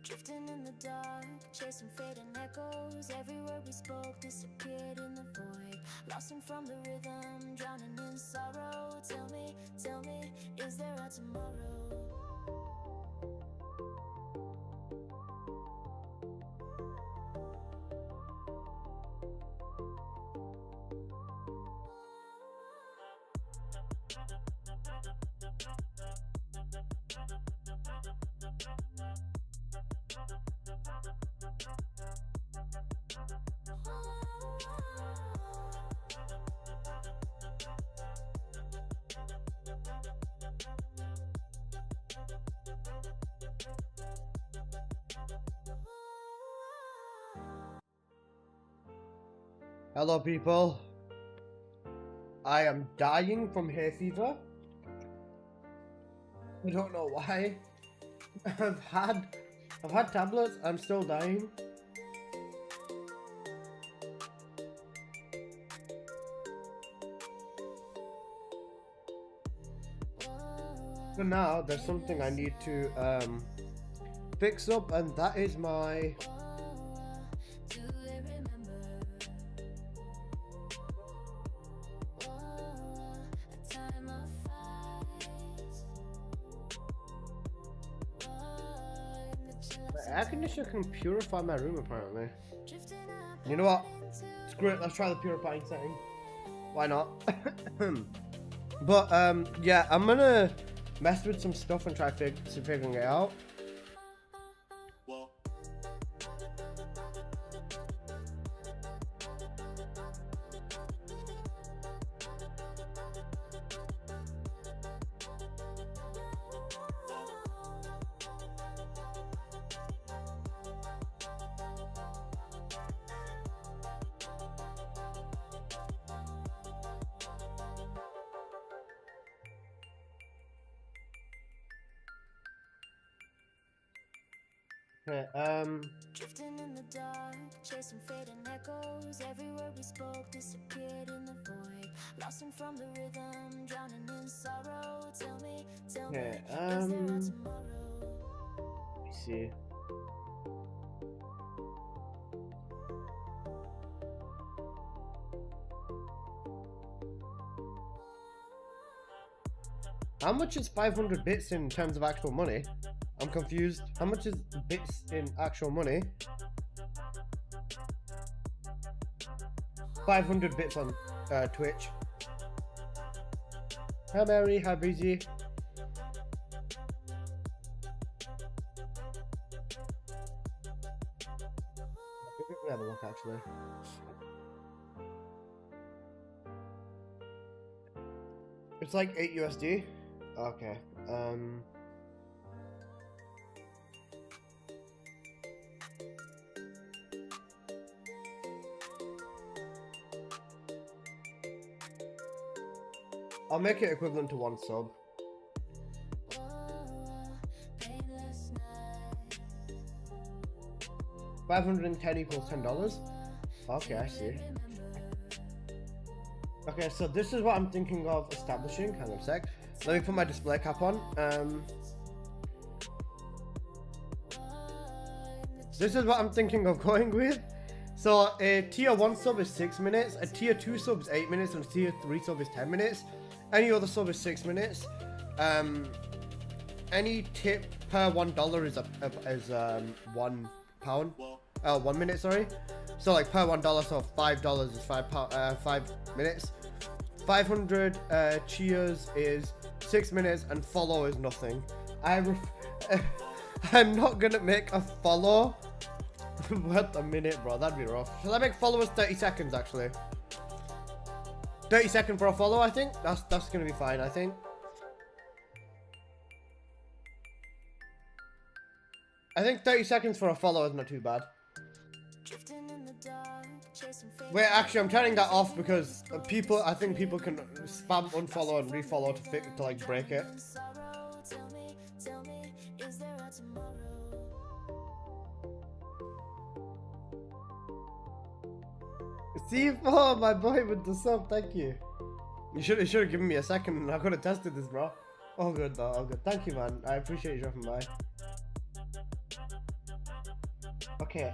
Drifting in the dark, chasing fading echoes. Every word we spoke disappeared in the void. Lost from the rhythm, drowning in sorrow. Tell me, is there a tomorrow? Hello people, I am dying from hay fever. I don't know why. I've had tablets, I'm still dying. So now there's something I need to fix up, and that is my air conditioner can purify my room apparently. You know what? Screw it, let's try the purifying setting. Why not? But yeah, I'm gonna mess with some stuff and try figuring it out. Okay, Drifting in the dark, chasing fading echoes. Every word we spoke disappeared in the void. Lost from the rhythm, drowning in sorrow. Tell me, okay, is there a tomorrow? let me see. How much is 500 bits in terms of actual money? I'm confused. How much is bits in actual money? 500 bits on Twitch. Hi Mary, hi Breezy. Let me have a look actually. It's like 8 USD. Okay. I'll make it equivalent to 1 sub. $510 equals $10. Okay, I see. Okay, so this is what I'm thinking of establishing. Hang on a sec. Let me put my display cap on. This is what I'm thinking of going with. So a tier 1 sub is 6 minutes, a tier 2 sub is 8 minutes, and a tier 3 sub is 10 minutes. Any other sub is 6 minutes. Any tip per $1 is 1 pound. 1 minute, sorry. So like per $1, so $5 is 5 minutes. 500 cheers is 6 minutes, and follow is nothing. I'm not gonna make a follow worth a minute, bro. That'd be rough. Shall I make followers 30 seconds actually? 30 seconds for a follow, I think. That's gonna be fine, I think. I think 30 seconds for a follow is not too bad. Wait, actually, I'm turning that off because I think people can spam unfollow and refollow to like break it. C4, my boy with the sub, thank you. You should have given me a second. I could have tested this, bro. All good though, all good. Thank you, man. I appreciate you dropping by. Okay,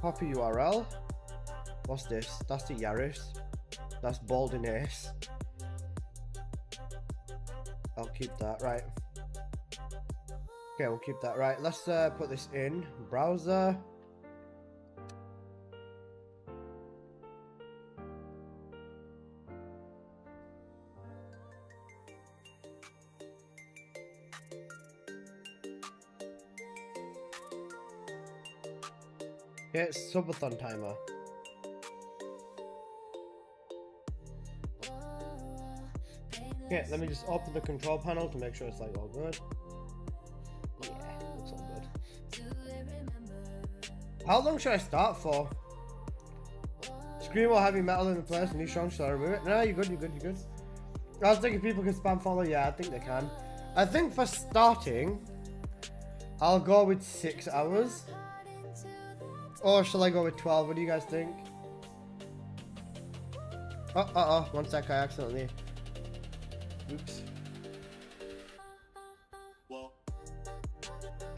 copy URL. What's this? That's the Yaris. That's Balding Ace. I'll keep that, right. Okay, we'll keep that, right. Let's put this in browser. Okay, Subathon timer. Okay, let me just open the control panel to make sure it's like all good. Yeah, looks all good. How long should I start for? Scream or heavy metal in the place, new song, should I remove it? No, you're good, you're good, you're good. I was thinking people can spam follow, yeah, I think they can. I think for starting, I'll go with 6 hours. Or shall I go with 12? What do you guys think? Oh, 1 sec, I accidentally... Oops.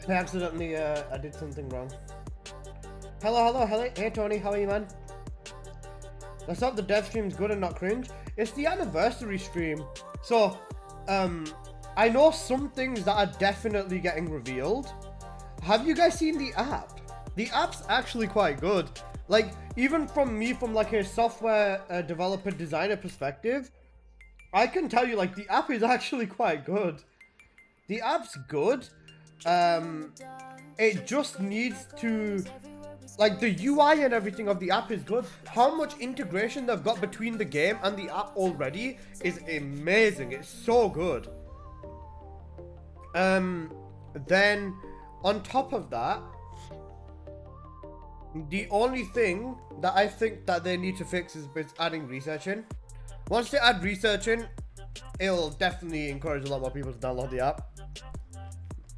I accidentally, I did something wrong. Hello, hey Tony, how are you, man? Let's hope the dev stream's good and not cringe. It's the anniversary stream, so, I know some things that are definitely getting revealed. Have you guys seen the app? The app's actually quite good. Like, even from like a software developer designer perspective, I can tell you, like, the app is actually quite good. The app's good. It just needs to, like, the UI and everything of the app is good. How much integration they've got between the game and the app already is amazing. It's so good. Then on top of that, the only thing that I think that they need to fix is adding researching. Once they add researching, it'll definitely encourage a lot more people to download the app.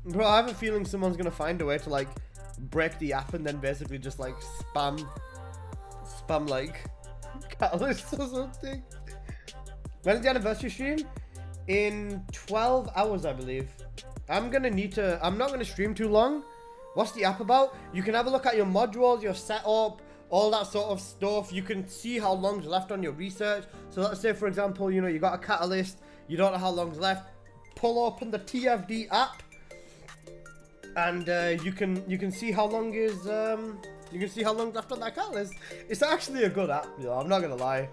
Bro, I have a feeling someone's gonna find a way to, like, break the app and then basically just, like, spam like catalysts or something. When is the anniversary stream? In 12 hours, I believe. I'm not gonna stream too long. What's the app about? You can have a look at your modules, your setup, all that sort of stuff. You can see how long's left on your research. So let's say, for example, you know, you got a catalyst, you don't know how long's left. Pull open the TFD app, and you can see how long is left on that catalyst. It's actually a good app, you know, I'm not gonna lie.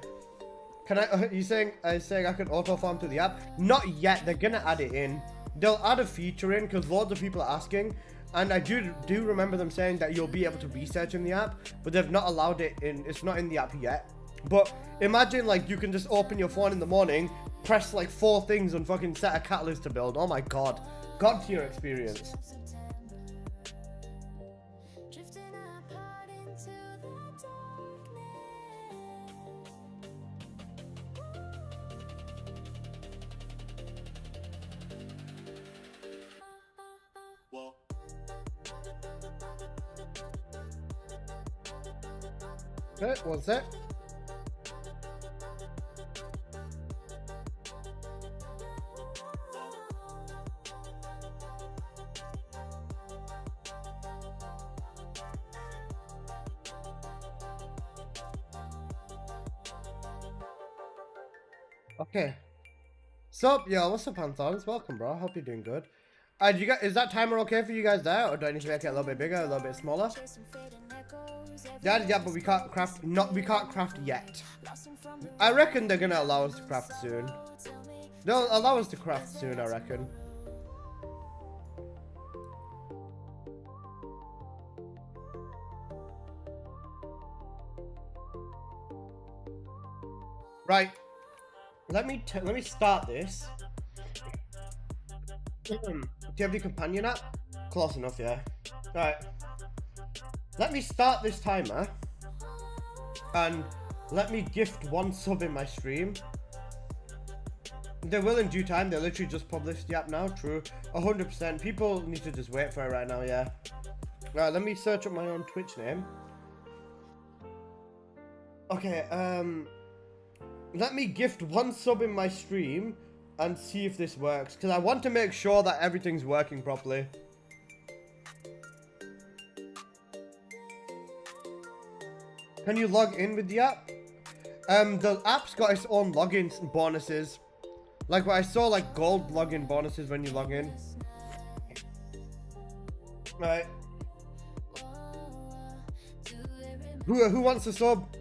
Can I? You saying I can auto farm to the app? Not yet. They're gonna add it in. They'll add a feature in because loads of people are asking. And I do remember them saying that you'll be able to research in the app, but they've not allowed it in. It's not in the app yet. But imagine, like, you can just open your phone in the morning, press like 4 things, and fucking set a catalyst to build. Oh my god, God tier experience. Okay, one sec. Okay. Sup, yo, what's up, Panthons? Welcome, bro. Hope you're doing good. Is that timer okay for you guys there, or do I need to make it a little bit bigger, a little bit smaller? Yeah, but we can't craft. We can't craft yet. I reckon they're gonna allow us to craft soon. They'll allow us to craft soon, I reckon. Right. Let me start this. Do you have the companion app? Close enough, yeah. Alright. Let me start this timer. And let me gift 1 sub in my stream. They will in due time. They literally just published the app now. True. 100%. People need to just wait for it right now, yeah. Alright, let me search up my own Twitch name. Okay, let me gift 1 sub in my stream and see if this works, because I want to make sure that everything's working properly. Can you log in with the app? The app's got its own login bonuses. Like what I saw, like gold login bonuses when you log in. Right. Who wants a sub?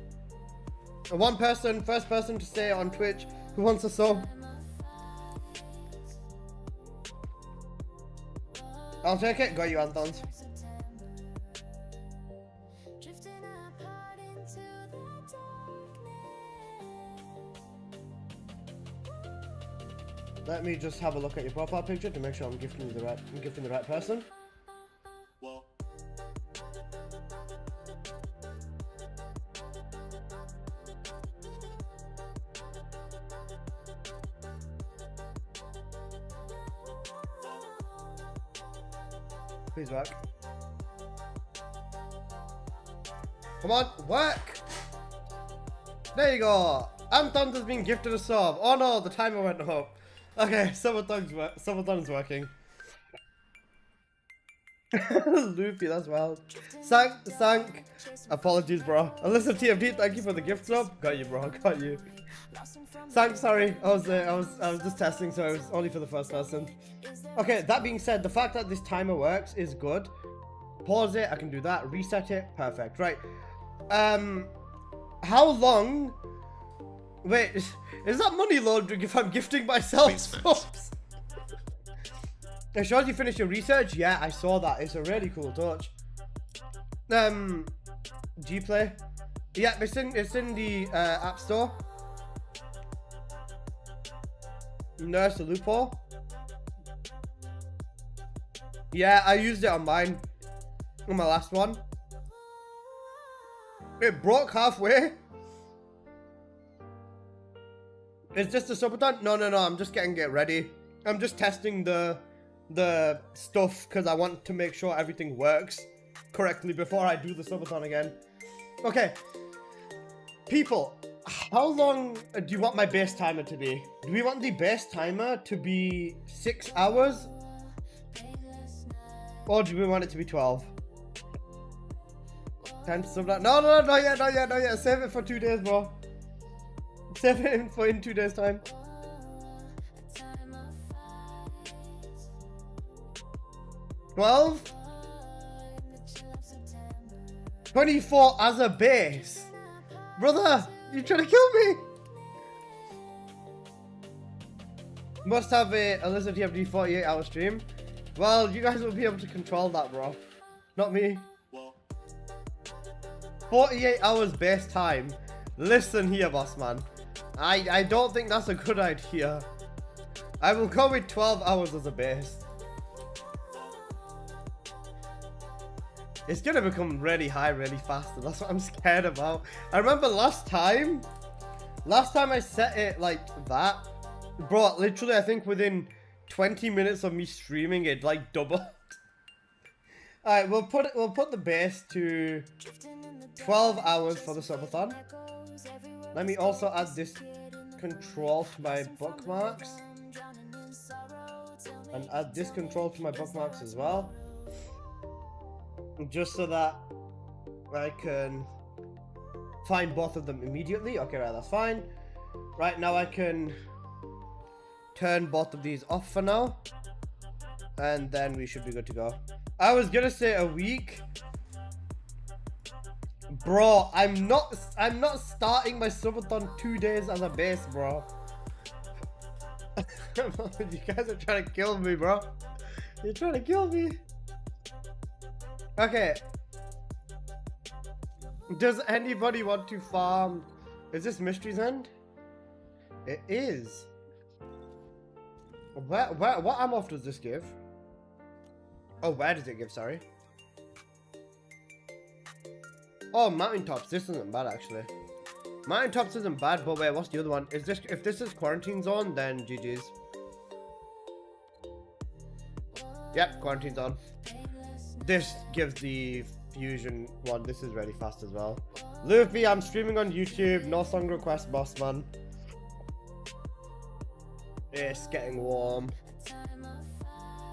One person, first person to say on Twitch. Who wants a sub? I'll take it. Got you, Anthons. Let me just have a look at your profile picture to make sure I'm gifting the right person. Please work. Come on, work! There you go! Anton has been gifted a sub. Oh no, the timer went up. Okay, Subathon's working. Luffy, that's wild. Sank. Apologies, bro. Alyssa TFD, thank you for the gift sub. Got you, bro. Got you. Sank, sorry. I was just testing, so it was only for the first person. Okay, that being said, the fact that this timer works is good. Pause it. I can do that. Reset it. Perfect. Right. How long? Wait, is that money laundering if I'm gifting myself subs? It shows you finish your research. Yeah, I saw that. It's a really cool touch. Gplay. Yeah, it's in the App Store. Nurse a loophole. Yeah, I used it on mine. On my last one. It broke halfway. It's just a Subathon? No, I'm just getting it ready. I'm just testing the stuff because I want to make sure everything works correctly before I do the Subathon again. Okay. People, how long do you want my base timer to be? Do we want the base timer to be 6 hours? Or do we want it to be 12? 10 Subathon? No, not yet. Save it for 2 days, bro. Save it in 2 days time. $12? 24 as a base. Brother, you trying to kill me? Must have a Alyssa TFD 48-hour stream. Well, you guys will be able to control that, bro. Not me. 48 hours base time. Listen here, boss man. I don't think that's a good idea. I will go with 12 hours as a base. It's gonna become really high really fast, and that's what I'm scared about. I remember last time I set it like that, bro, literally I think within 20 minutes of me streaming it like doubled. Alright, we'll put the base to 12 hours for the Subathon. Let me also add this control to my bookmarks. And add this control to my bookmarks as well. Just so that I can find both of them immediately. Okay, right, that's fine. Right, now I can turn both of these off for now. And then we should be good to go. I was gonna say a week. Bro, I'm not starting my Subathon 2 days as a base, bro. You guys are trying to kill me, bro. You're trying to kill me. Okay. Does anybody want to farm? Is this Mystery's End? It is. What ammo does this give? Oh, where does it give? Sorry. Oh, Mountaintops. This isn't bad, actually. Mountaintops isn't bad, but wait, what's the other one? Is this, if this is Quarantine Zone, then GG's. Yep, Quarantine Zone. This gives the fusion one. This is really fast as well. Luffy, I'm streaming on YouTube. No song request, boss man. It's getting warm.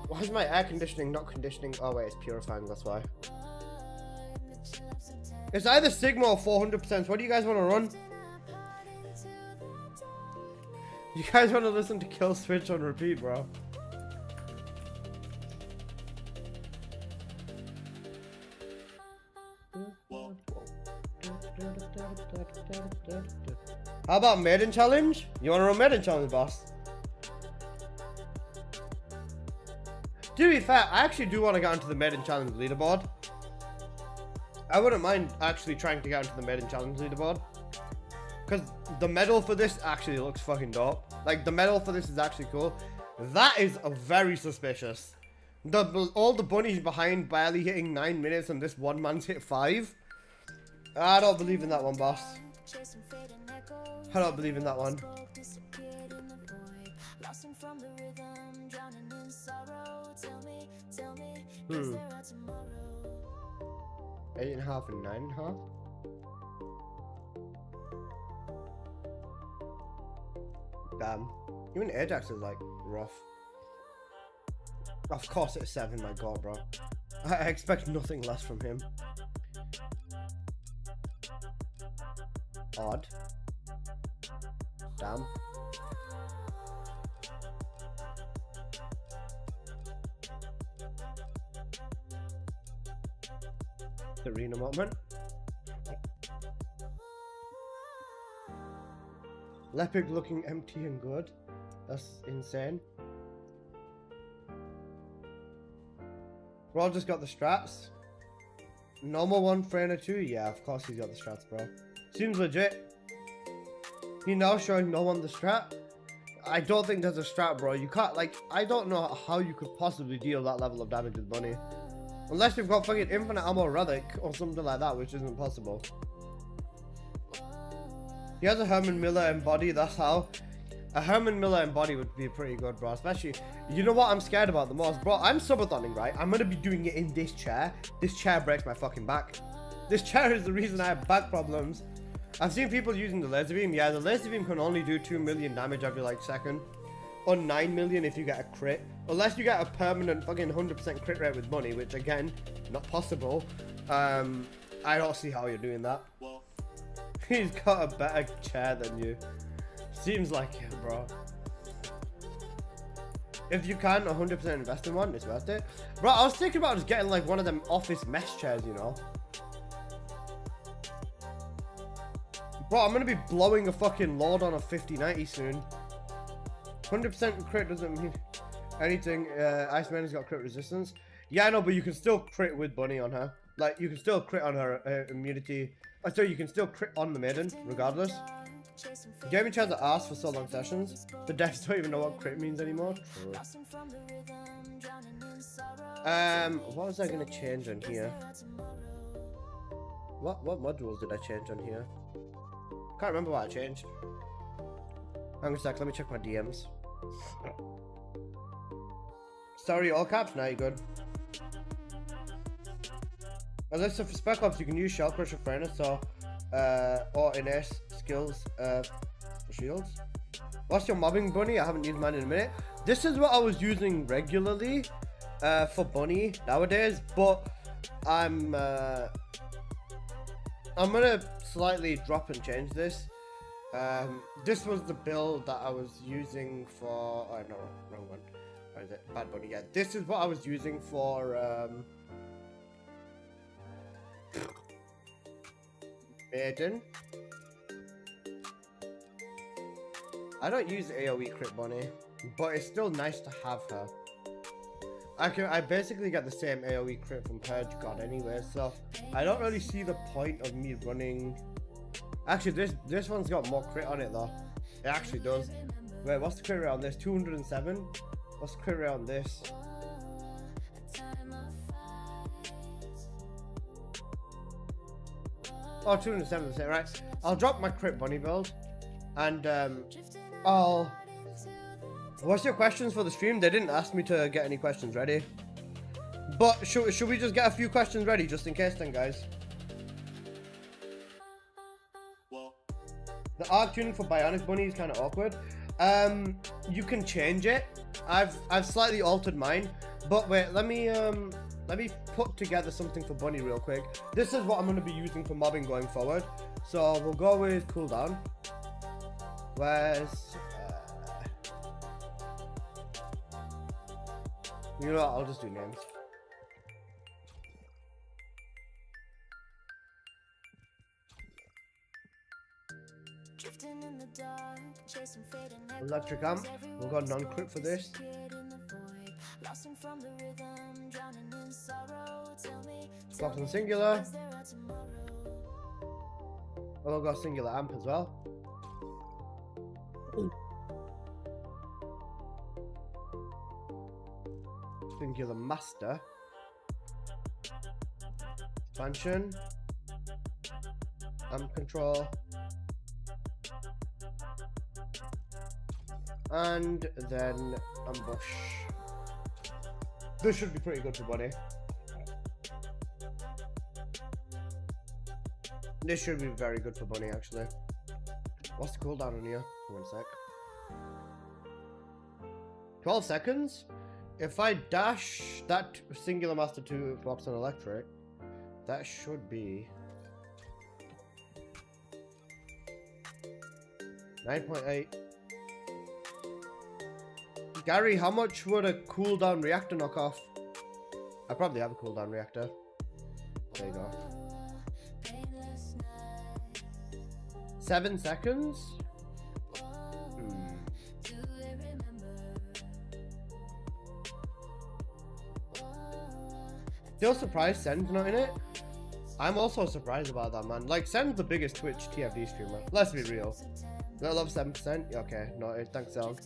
Why is my air conditioning not conditioning? Oh wait, it's purifying, that's why. It's either Sigma or 400%. What do you guys want to run? You guys want to listen to Kill Switch on repeat, bro? How about Maiden Challenge? You want to run Maiden Challenge, boss? To be fair, I actually do want to get onto the Maiden Challenge leaderboard. I wouldn't mind actually trying to get onto the Maiden Challenge leaderboard. Because the medal for this actually looks fucking dope. Like, the medal for this is actually cool. That is very suspicious. All the bunnies behind barely hitting 9 minutes and this one man's hit 5. I don't believe in that one, boss. I don't believe in that one. 8.5 and 9.5. Damn. Even Ajax is like rough. Of course it's 7, my god, bro. I expect nothing less from him. Odd. Damn. The arena moment. Leopard looking empty and good. That's insane. Raw just got the strats. Normal one, Frainer 2? Yeah, of course he's got the strats, bro. Seems legit. He now showing no one the strat. I don't think there's a strat, bro. You can't, like, I don't know how you could possibly deal that level of damage with Bunny. Unless you've got fucking infinite ammo relic or something like that, which isn't possible. He has a Herman Miller embody, that's how. A Herman Miller embody would be pretty good, bro. Especially, you know what I'm scared about the most? Bro, I'm Subathoning, right? I'm gonna be doing it in this chair. This chair breaks my fucking back. This chair is the reason I have back problems. I've seen people using the laser beam. Yeah, the laser beam can only do 2 million damage every, like, second. Or 9 million if you get a crit. Unless you get a permanent fucking 100% crit rate with money, which, again, not possible. I don't see how you're doing that. He's got a better chair than you. Seems like it, bro. If you can 100% invest in one, it's worth it. Bro, I was thinking about just getting like one of them office mesh chairs, you know. Bro, I'm gonna be blowing a fucking load on a 5090 soon. 100% crit doesn't mean anything. Iceman has got crit resistance. Yeah, I know, but you can still crit with Bunny on her. Like, you can still crit on her immunity. Oh, sorry, you can still crit on the maiden, regardless. Gaming chairs are asked for so long sessions. The devs don't even know what crit means anymore. True. What was I gonna change on here? What modules did I change on here? Can't remember what I changed. Hang on a sec, let me check my DMs. Sorry, all caps? Now you're good. Unless for Spec Ops, you can use Shell Crusher Frainer, so, or in ace skills, for shields. What's your mobbing Bunny? I haven't used mine in a minute. This is what I was using regularly, for Bunny nowadays, but I'm gonna slightly drop and change this. This was the build that I was using for, oh no, wrong one. Where is it? Bad Bunny, yeah. This is what I was using for, Maiden. I don't use AoE crit Bunny, but it's still nice to have her. I basically get the same AoE crit from Purge God anyway, so I don't really see the point of me running. Actually, this one's got more crit on it though. It actually does. Wait, what's the crit rate on this? 207. What's the crit rate on this? Oh, 207%, right. I'll drop my crit Bunny build. And, what's your questions for the stream? They didn't ask me to get any questions ready. But, should we just get a few questions ready, just in case then, guys? The arc tuning for Bionic Bunny is kind of awkward. You can change it. I've slightly altered mine, but wait, let me put together something for Bunny real quick. This is what I'm gonna be using for mobbing going forward. So we'll go with cooldown. Where's you know what, I'll just do names. Drifting in the dark, chasing fading echoes. Electric amp. We'll go non-crit for this. Lost from the rhythm, drowning in sorrow. Tell me, Box and singular. is there a tomorrow? We'll go singular amp as well. Singular master. Expansion. Amp control. And then ambush. This should be pretty good for Bunny. This should be very good for Bunny, actually. What's the cooldown on here? 1 sec. 12 seconds? If I dash that singular master to box and electric, that should be 9.8. Gary, how much would a cooldown reactor knock off? I probably have a cooldown reactor. There you go. 7 seconds? Still surprised Sen's not in it? I'm also surprised about that, man. Like, Sen's the biggest Twitch TFD streamer. Let's be real. Do I love 7%? Okay, no, thanks, Sel.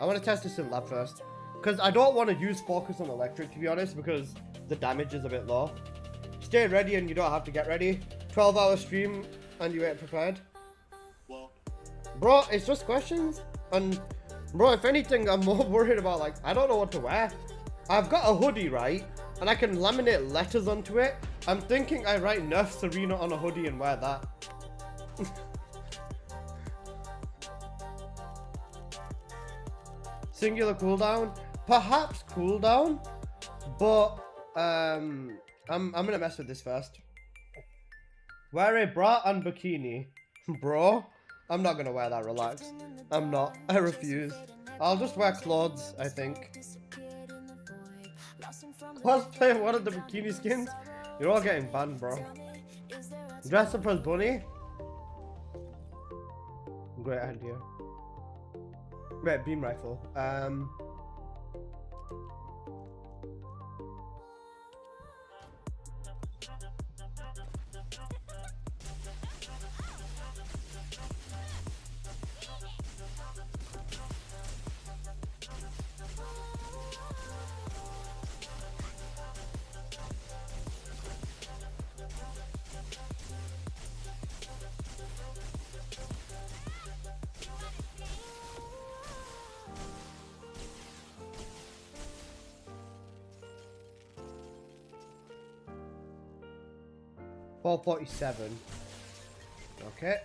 I want to test this in lab first. Because I don't want to use focus on electric, to be honest, because the damage is a bit low. Stay ready and you don't have to get ready. 12-hour stream and you ain't prepared. Bro, it's just questions. And, bro, if anything, I'm more worried about, like, I don't know what to wear. I've got a hoodie, right? And I can laminate letters onto it. I'm thinking I write Nerf Serena on a hoodie and wear that. Singular cooldown, perhaps cooldown, but I'm gonna mess with this first. Wear a bra and bikini, bro. I'm not gonna wear that. Relax. I'm not. I refuse. I'll just wear clothes. I think. Cosplay one of the bikini skins. You're all getting banned, bro. Dress up as Bunny. Great idea. Wait, beam rifle. 447. Okay.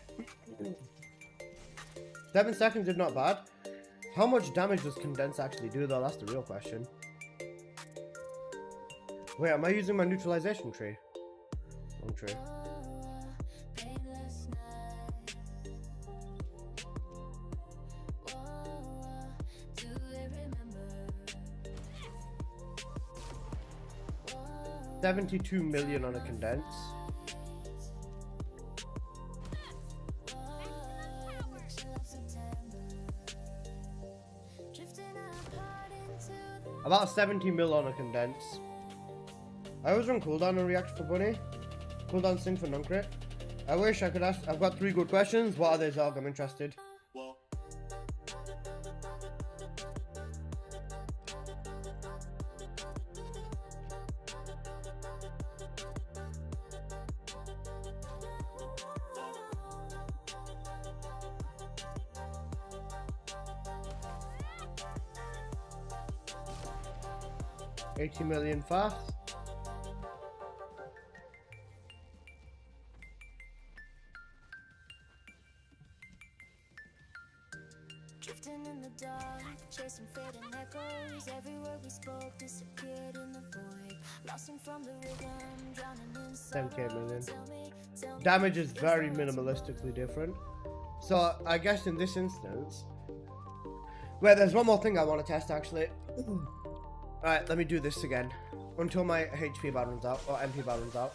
7 seconds is not bad. How much damage does condense actually do though? That's the real question. Wait, am I using my neutralization tree? Wrong tree. $72 million on a condense. About 70 mil on a condense. I always run cooldown and react for Bunny. Cooldown sync for non-crit. I wish I could ask. I've got 3 good questions. What are they, Zog? I'm interested. $80 million fast. Drifting in the dark, chasing fading echoes. Every word we spoke disappeared in the void. Lost from the rhythm, drowning in sorrow. 10k million. Tell me, Damage is very minimalistically different. So I guess in this instance, wait, there's one more thing I want to test actually. Alright, let me do this again until my HP bar runs out or MP bar runs out.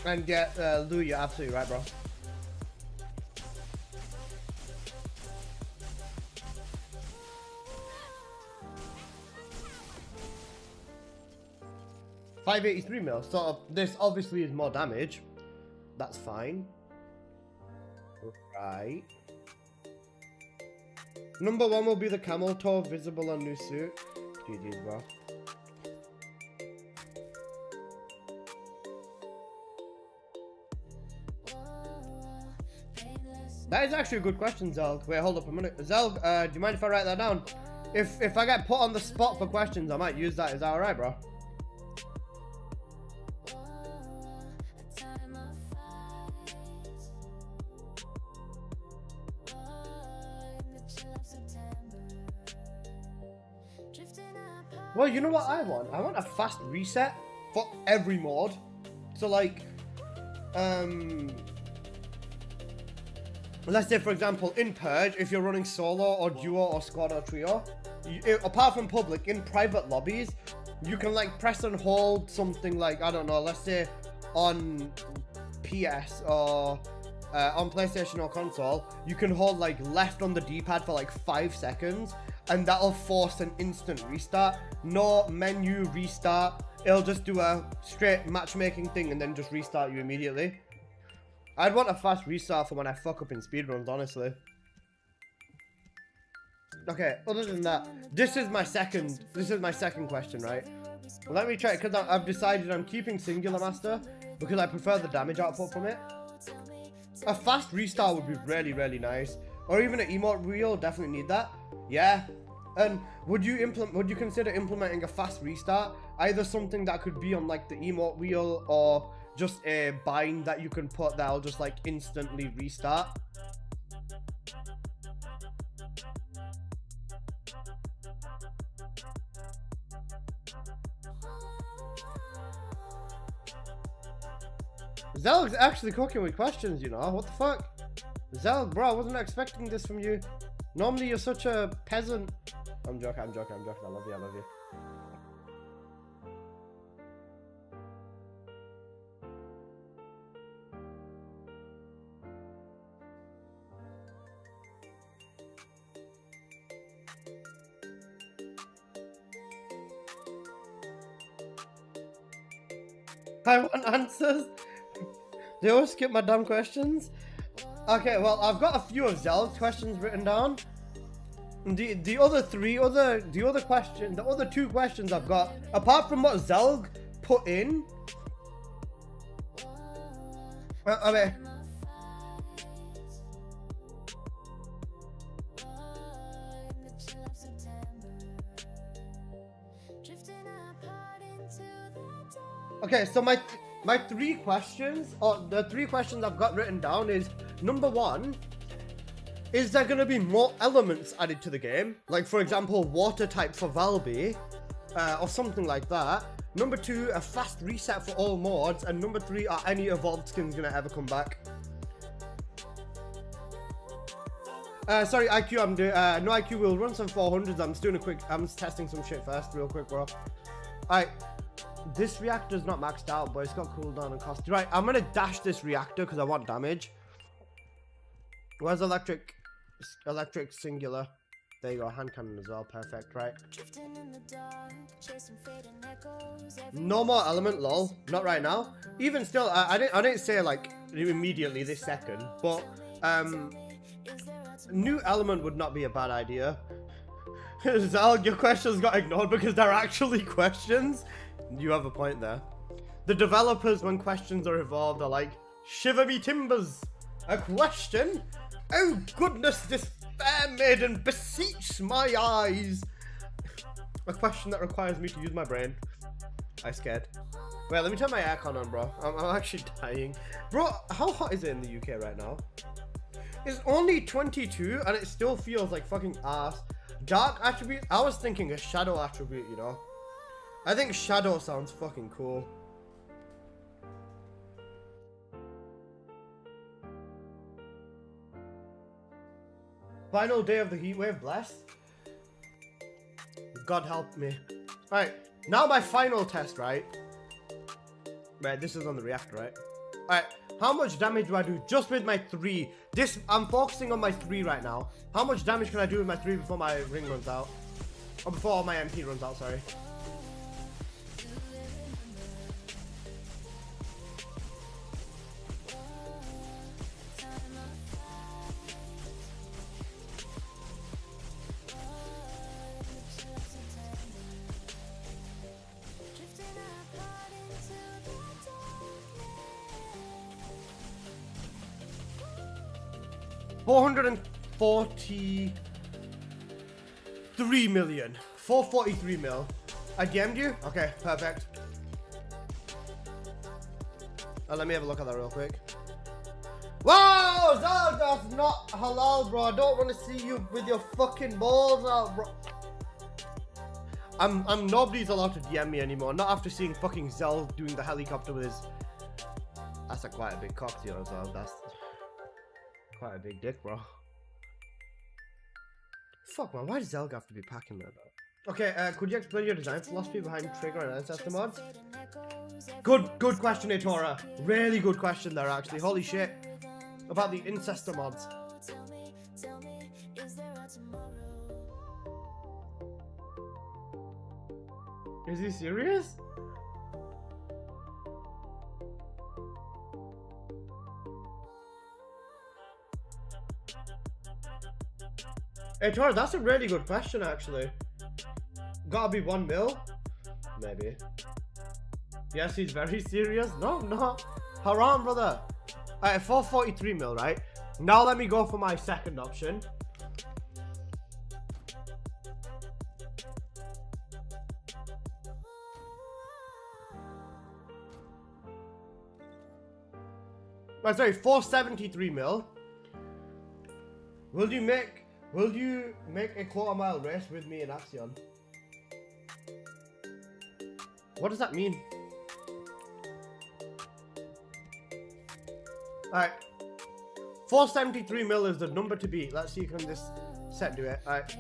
And get Lou, you're absolutely right, bro. $583 mil. So this obviously is more damage. That's fine. Right. Number 1 will be the camel toe visible on new suit. GG's, bro. That is actually a good question, Zelg. Wait, hold up a minute. Zelg, do you mind if I write that down? If I get put on the spot for questions, I might use that. Is that alright, bro? Well, you know what I want? I want a fast reset for every mod. So like, let's say for example in Purge, if you're running solo or duo or squad or trio, apart from public, in private lobbies, you can like press and hold something like, I don't know, let's say on PS or on PlayStation or console, you can hold like left on the D-pad for like 5 seconds and that'll force an instant restart. No menu restart, it'll just do a straight matchmaking thing and then just restart you immediately. I'd want a fast restart for when I fuck up in speedruns, honestly. Okay, other than that, this is my second question, right? Let me try, because I've decided I'm keeping Singular Master because I prefer the damage output from it. A fast restart would be really, really nice. Or even an emote wheel, definitely need that. Yeah. And would you consider implementing a fast restart? Either something that could be on like the emote wheel or just a bind that you can put that'll just like instantly restart. Zelg's actually cooking with questions, you know. What the fuck? Zelg, bro, I wasn't expecting this from you. Normally you're such a peasant. I'm joking. I love you. I want answers. They always skip my damn questions. Okay, well, I've got a few of Zelg's questions written down. The other two questions I've got, apart from what Zelg put in, I mean, okay, so my 3 questions, or the 3 questions I've got written down is, number 1, is there going to be more elements added to the game? Like, for example, water type for Valby, or something like that. Number 2, a fast reset for all mods. And number 3, are any evolved skins going to ever come back? Sorry, IQ, I'm doing, no IQ, we'll run some 400s. I'm just doing I'm just testing some shit first, real quick, bro. Alright. This reactor's not maxed out, but it's got cooldown and cost. Right, I'm gonna dash this reactor because I want damage. Where's electric singular? There you go, hand cannon as well, perfect, right? No more element, lol. Not right now. Even still, I didn't say like immediately this second, but new element would not be a bad idea. Zalg, your questions got ignored because they're actually questions. You have a point there. The developers, when questions are evolved, are like, shiver me timbers, a question? Oh goodness, this fair maiden, beseech my eyes. A question that requires me to use my brain. I scared. Wait, let me turn my aircon on, bro. I'm actually dying. Bro, how hot is it in the UK right now? It's only 22 and it still feels like fucking ass. Dark attribute? I was thinking a shadow attribute, you know. I think shadow sounds fucking cool. Final day of the heatwave, bless. God help me. Alright, now my final test, right? Right, this is on the reactor, right? Alright, how much damage do I do just with my 3? I'm focusing on my 3 right now. How much damage can I do with my 3 before my ring runs out? Or before my MP runs out, sorry. $443 million. 443 mil. I DM'd you? Okay, perfect. Let me have a look at that real quick. Wow, that's not halal, bro. I don't want to see you with your fucking balls out, bro. I'm nobody's allowed to DM me anymore. Not after seeing fucking Zell doing the helicopter with his. That's quite a big cock, you know. So that's quite a big dick, bro. Fuck, man. Why does Zelg have to be packing that though? Okay, could you explain your design philosophy behind trigger and ancestor mods? Good question, Etora. Really good question there, actually. Holy shit. About the ancestor mods. Is he serious? Hey Tor, that's a really good question actually. Gotta be 1 mil? Maybe. Yes, he's very serious. No, no. Haram, brother. Alright, 443 mil, right? Now let me go for my second option. Oh, sorry, 473 mil. Will you make a quarter-mile race with me in Axion? What does that mean? Alright. 473 mil is the number to beat. Let's see if can this set do it. Alright.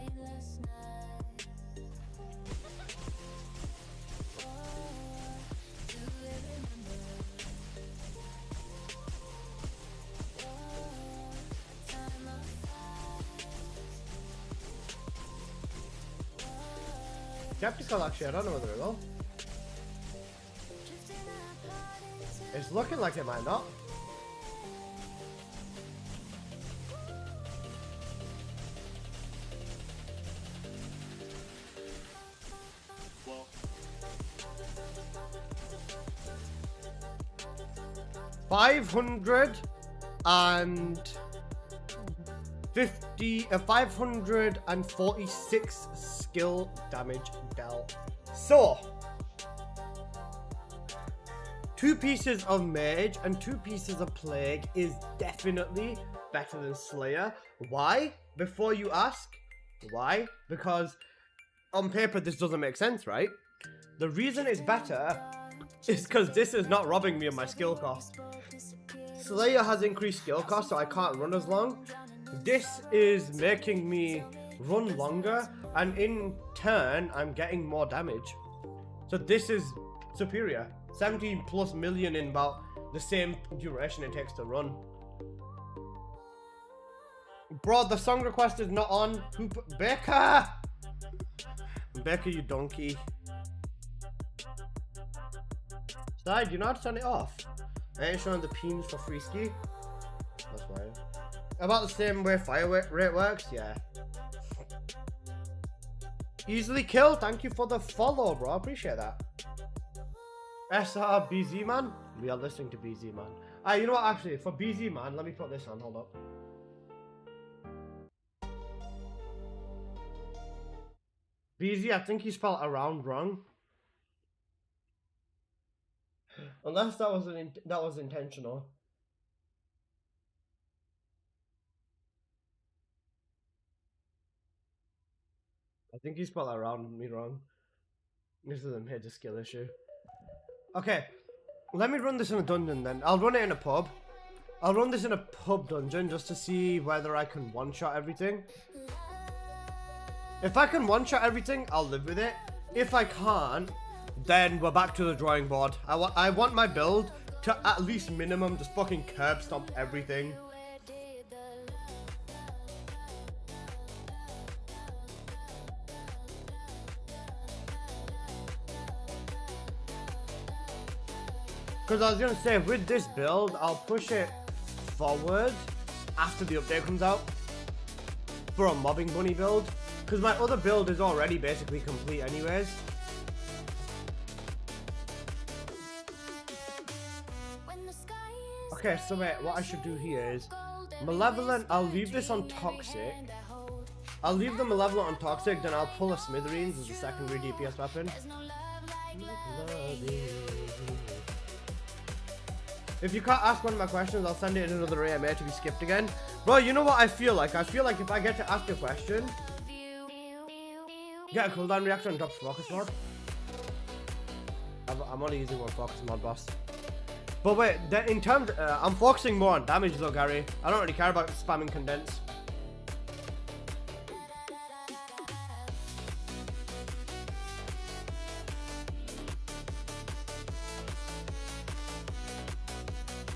Skeptical actually, I don't know whether it will. It's looking like it might not. $546 skill damage dealt. So 2 pieces of mage and 2 pieces of plague is definitely better than Slayer. Why? Before you ask, why? Because on paper this doesn't make sense, right? The reason it's better is because this is not robbing me of my skill cost. Slayer has increased skill cost, so I can't run as long. This is making me run longer, and in turn, I'm getting more damage. So this is superior. 17 plus million in about the same duration it takes to run. Bro, the song request is not on. Who put Baker? Baker, you donkey. Side, you know how to turn it off? I ain't showing the pins for free ski. That's why. About the same way fire rate works, yeah. Easily killed. Thank you for the follow, bro. Appreciate that. BZ man. We are listening to BZ man. You know what? Actually, for BZ man, let me put this on. Hold up. BZ, I think he spelled around wrong. Unless that was intentional. I think he spelled around me wrong. This is a major skill issue. Okay, let me run this in a dungeon then. I'll run it in a pub. I'll run this in a pub dungeon just to see whether I can one-shot everything. If I can one-shot everything, I'll live with it. If I can't, then we're back to the drawing board. I want my build to at least minimum just fucking curb stomp everything. Because I was going to say, with this build, I'll push it forward after the update comes out for a mobbing bunny build. Because my other build is already basically complete anyways. Okay, so wait, what I should do here is Malevolent, I'll leave this on Toxic. I'll leave the Malevolent on Toxic, then I'll pull a Smithereens as a secondary DPS weapon. If you can't ask one of my questions, I'll send it in another AMA to be skipped again. Bro, you know what I feel like? I feel like if I get to ask a question, get a cooldown reactor and drops focus mod. I'm only using one focus mod, boss. But wait, in terms, I'm focusing more on damage though, Gary. I don't really care about spamming condense.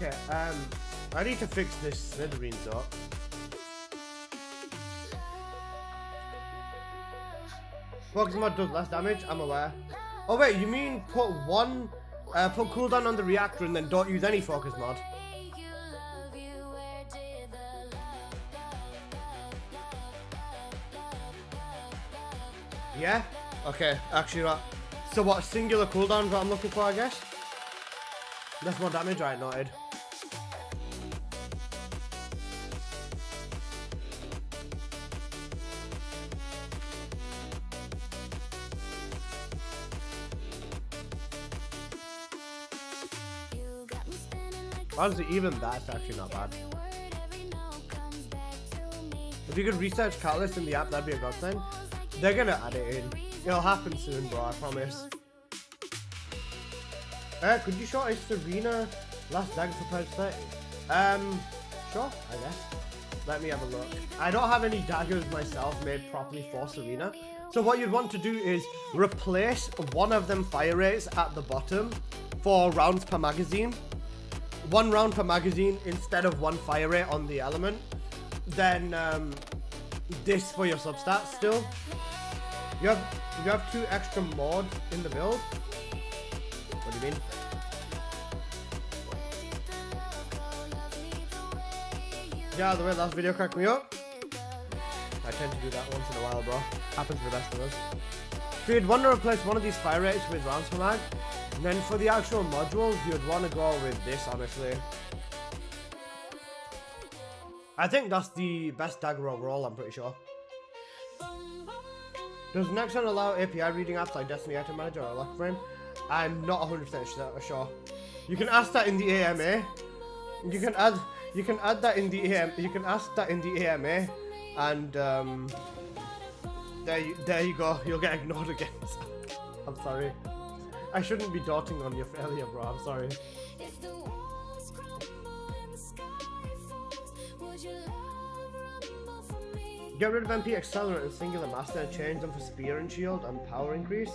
Okay, I need to fix this Smithereens up. Focus mod does less damage, I'm aware. Oh wait, you mean put cooldown on the reactor and then don't use any focus mod? Yeah? Okay, actually right. So what, singular cooldown what I'm looking for, I guess? That's more damage, right, noted. Honestly, even that's actually not bad. If you could research Catalyst in the app, that'd be a godsend. They're gonna add it in. It'll happen soon, bro, I promise. Could you show a Serena last dagger for purchase 30? Sure, I guess. Let me have a look. I don't have any daggers myself made properly for Serena. So what you'd want to do is replace one of them fire rates at the bottom for rounds per magazine. 1 round per magazine instead of 1 fire rate on the element. Then this for your substats still. You have 2 extra mods in the build. What do you mean? Yeah, the way last video cracked me up. I tend to do that once in a while, bro. Happens to the best of us. So you'd want to replace one of these fire rates with rounds per mag. And then for the actual modules, you'd want to go with this, honestly. I think that's the best dagger overall, I'm pretty sure. Does Nexon allow API reading apps like Destiny Item Manager or Lock Frame? I'm not 100% sure. You can ask that in the AMA. You can add that in the AMA. You can ask that in the AMA, and there you go. You'll get ignored again. I'm sorry. I shouldn't be doting on your failure, bro. I'm sorry. Get rid of MP Accelerant and Singular Master and change them for Spear and Shield and Power Increase.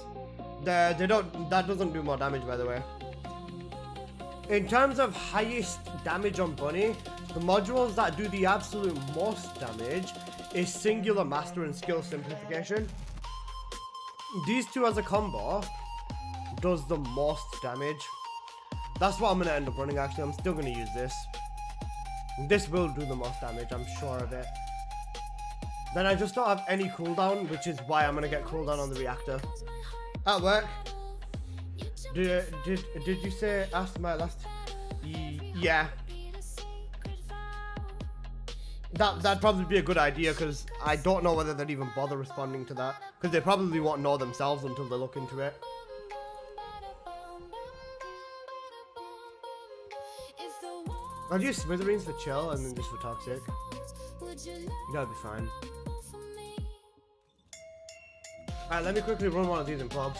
That doesn't do more damage, by the way. In terms of highest damage on Bunny, the modules that do the absolute most damage is Singular Master and Skill Simplification. These two as a combo does the most damage. That's what I'm going to end up running, actually. I'm still going to use this. This will do the most damage, I'm sure of it. Then I just don't have any cooldown, which is why I'm going to get cooldown on the reactor. At work. Did you say ask my last? Yeah. That'd probably be a good idea, because I don't know whether they'd even bother responding to that, because they probably won't know themselves until they look into it. I'll use smithereens for chill and then just for toxic. That'll be fine. Alright, let me quickly run one of these in clubs.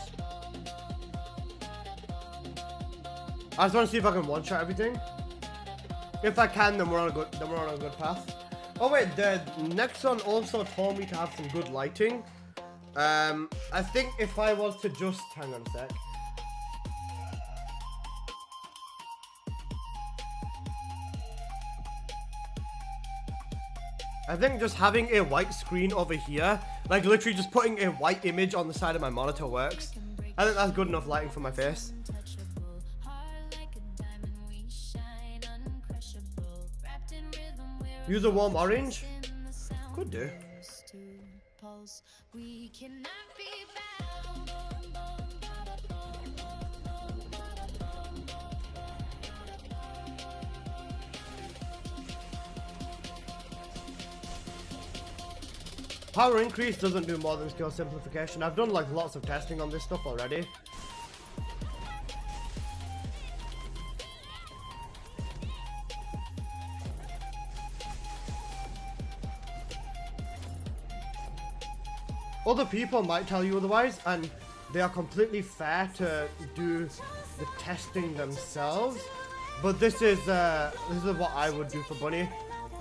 I just want to see if I can one-shot everything. If I can, then we're on a good path. Oh wait, the next one also told me to have some good lighting. I think if I was to just hang on a sec. I think just having a white screen over here, like literally just putting a white image on the side of my monitor works. I think that's good enough lighting for my face. Use a warm orange? Could do. Power increase doesn't do more than skill simplification. I've done like lots of testing on this stuff already. Other people might tell you otherwise, and they are completely fair to do the testing themselves. But this is what I would do for Bunny.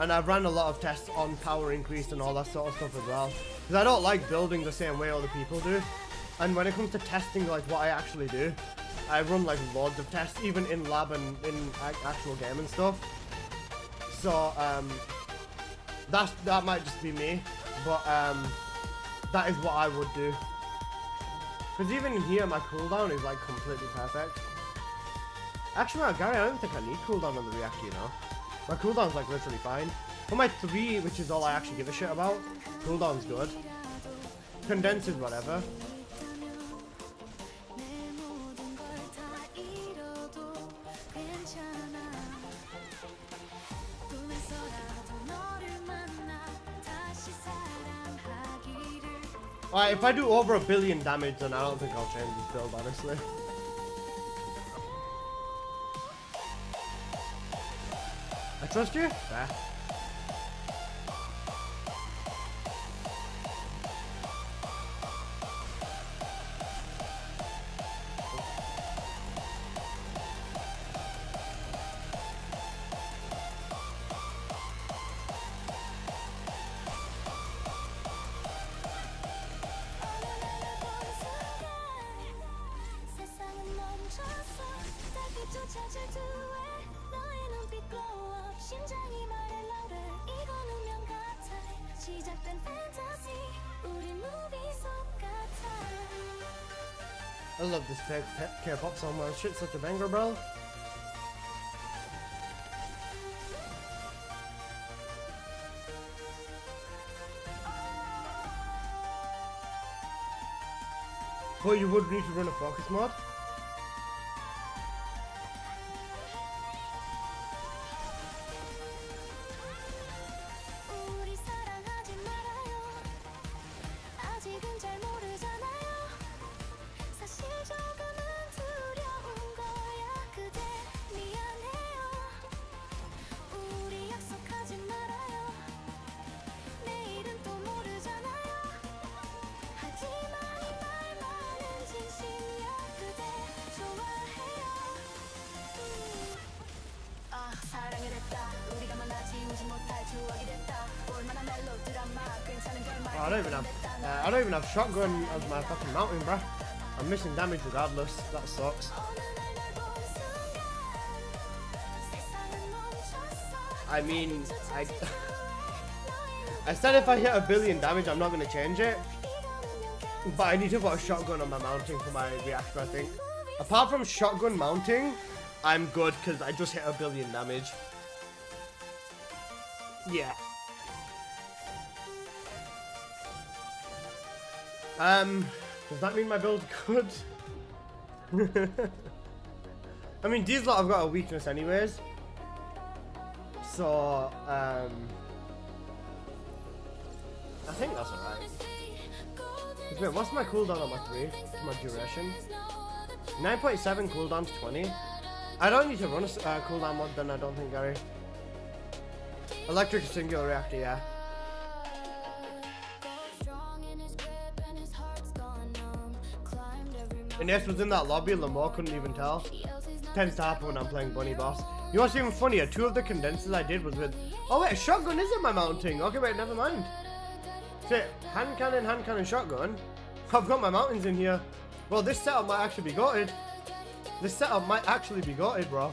And I've ran a lot of tests on power increase and all that sort of stuff as well. Because I don't like building the same way other people do. And when it comes to testing like what I actually do, I run like loads of tests, even in lab and in actual game and stuff. So that might just be me, but that is what I would do. Because even in here my cooldown is like completely perfect. Actually, Gary, I don't think I need cooldown on the reactor, you know. My cooldown's like literally fine. For my 3, which is all I actually give a shit about, cooldown's good. Condense is whatever. Alright, if I do over 1 billion damage, then I don't think I'll change this build, honestly. I trust you? Fair. I love this K-pop song, man. Shit's such a banger, bro. But you would need to run a focus mod. I don't even have shotgun as my fucking mountain, bruh. I'm missing damage regardless. That sucks. I mean, I said if I hit 1 billion damage, I'm not gonna change it. But I need to put a shotgun on my mounting for my reactor, I think. Apart from shotgun mounting, I'm good because I just hit 1 billion damage. Yeah. Does that mean my build's good? I mean, these lot have got a weakness anyways. So, that's alright. Wait, what's my cooldown on my 3? My duration? 9.7 cooldown to 20. I don't need to run a cooldown mod then, I don't think, Gary. Electric singular reactor, yeah. Ines was in that lobby, Lamar couldn't even tell. Tends to happen when I'm playing Bunny Boss. You know what's even funnier? 2 of the condensers I did was with... Oh wait, shotgun is in my mounting. Okay, wait, never mind. Shit, hand cannon, shotgun. I've got my mountains in here. Well, this setup might actually be gutted. This setup might actually be gutted, bro.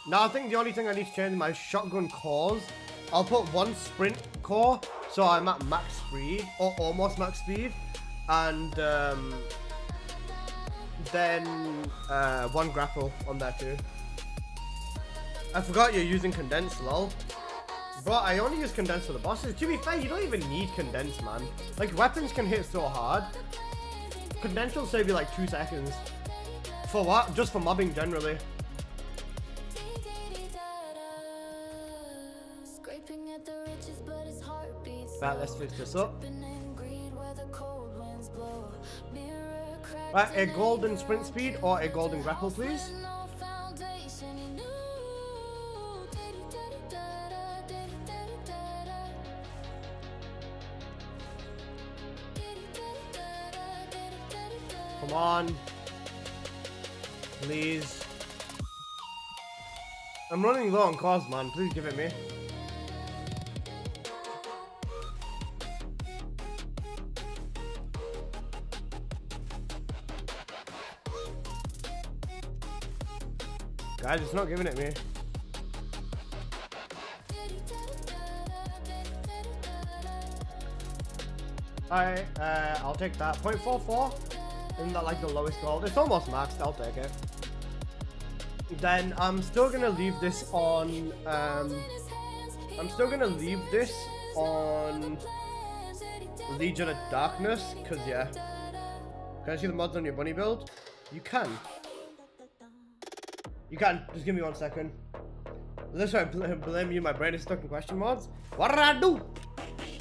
Now, I think the only thing I need to change is my shotgun cores. I'll put 1 sprint core, so I'm at max speed, or almost max speed. And then 1 grapple on there too. I forgot you're using condense, lol. Bro, I only use condense for the bosses. To be fair, you don't even need condense, man. Like, weapons can hit so hard. Condense will save you like 2 seconds. For what? Just for mobbing generally. Right, let's fix this up. Right, a golden sprint speed or a golden grapple, please. Come on. Please. I'm running low on cores, man. Please give it me. Guys, it's not giving it me. Alright, I'll take that. 0.44. Isn't that like the lowest gold? It's almost maxed, I'll take it. Then I'm still gonna leave this on Legion of Darkness, cause yeah. Can I see the mods on your bunny build? You can. You can. Just give me 1 second. This is why I blame you. My brain is stuck in question mods. What did I do?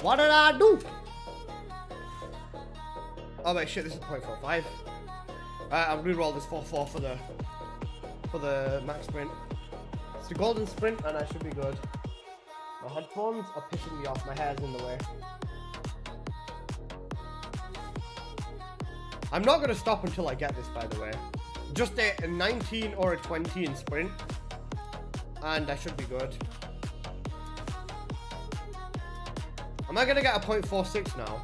What did I do? Oh wait, shit. This is 0.45. Alright, I'll re-roll this 4.4 for the max sprint. It's the golden sprint, and I should be good. My headphones are pissing me off. My hair's in the way. I'm not gonna stop until I get this, by the way. Just a 19 or a 20 in sprint, and I should be good. Am I gonna get a 0.46 now?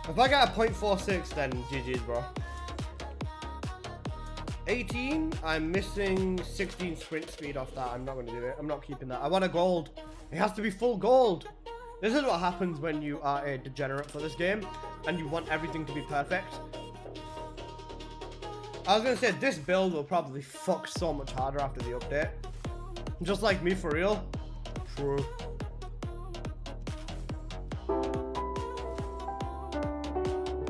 If I get a 0.46, then GG's, bro. 18, I'm missing 16 sprint speed off that. I'm not gonna do it. I'm not keeping that. I want a gold. It has to be full gold. This is what happens when you are a degenerate for this game, and you want everything to be perfect. I was gonna say, this build will probably fuck so much harder after the update. Just like me, for real. True.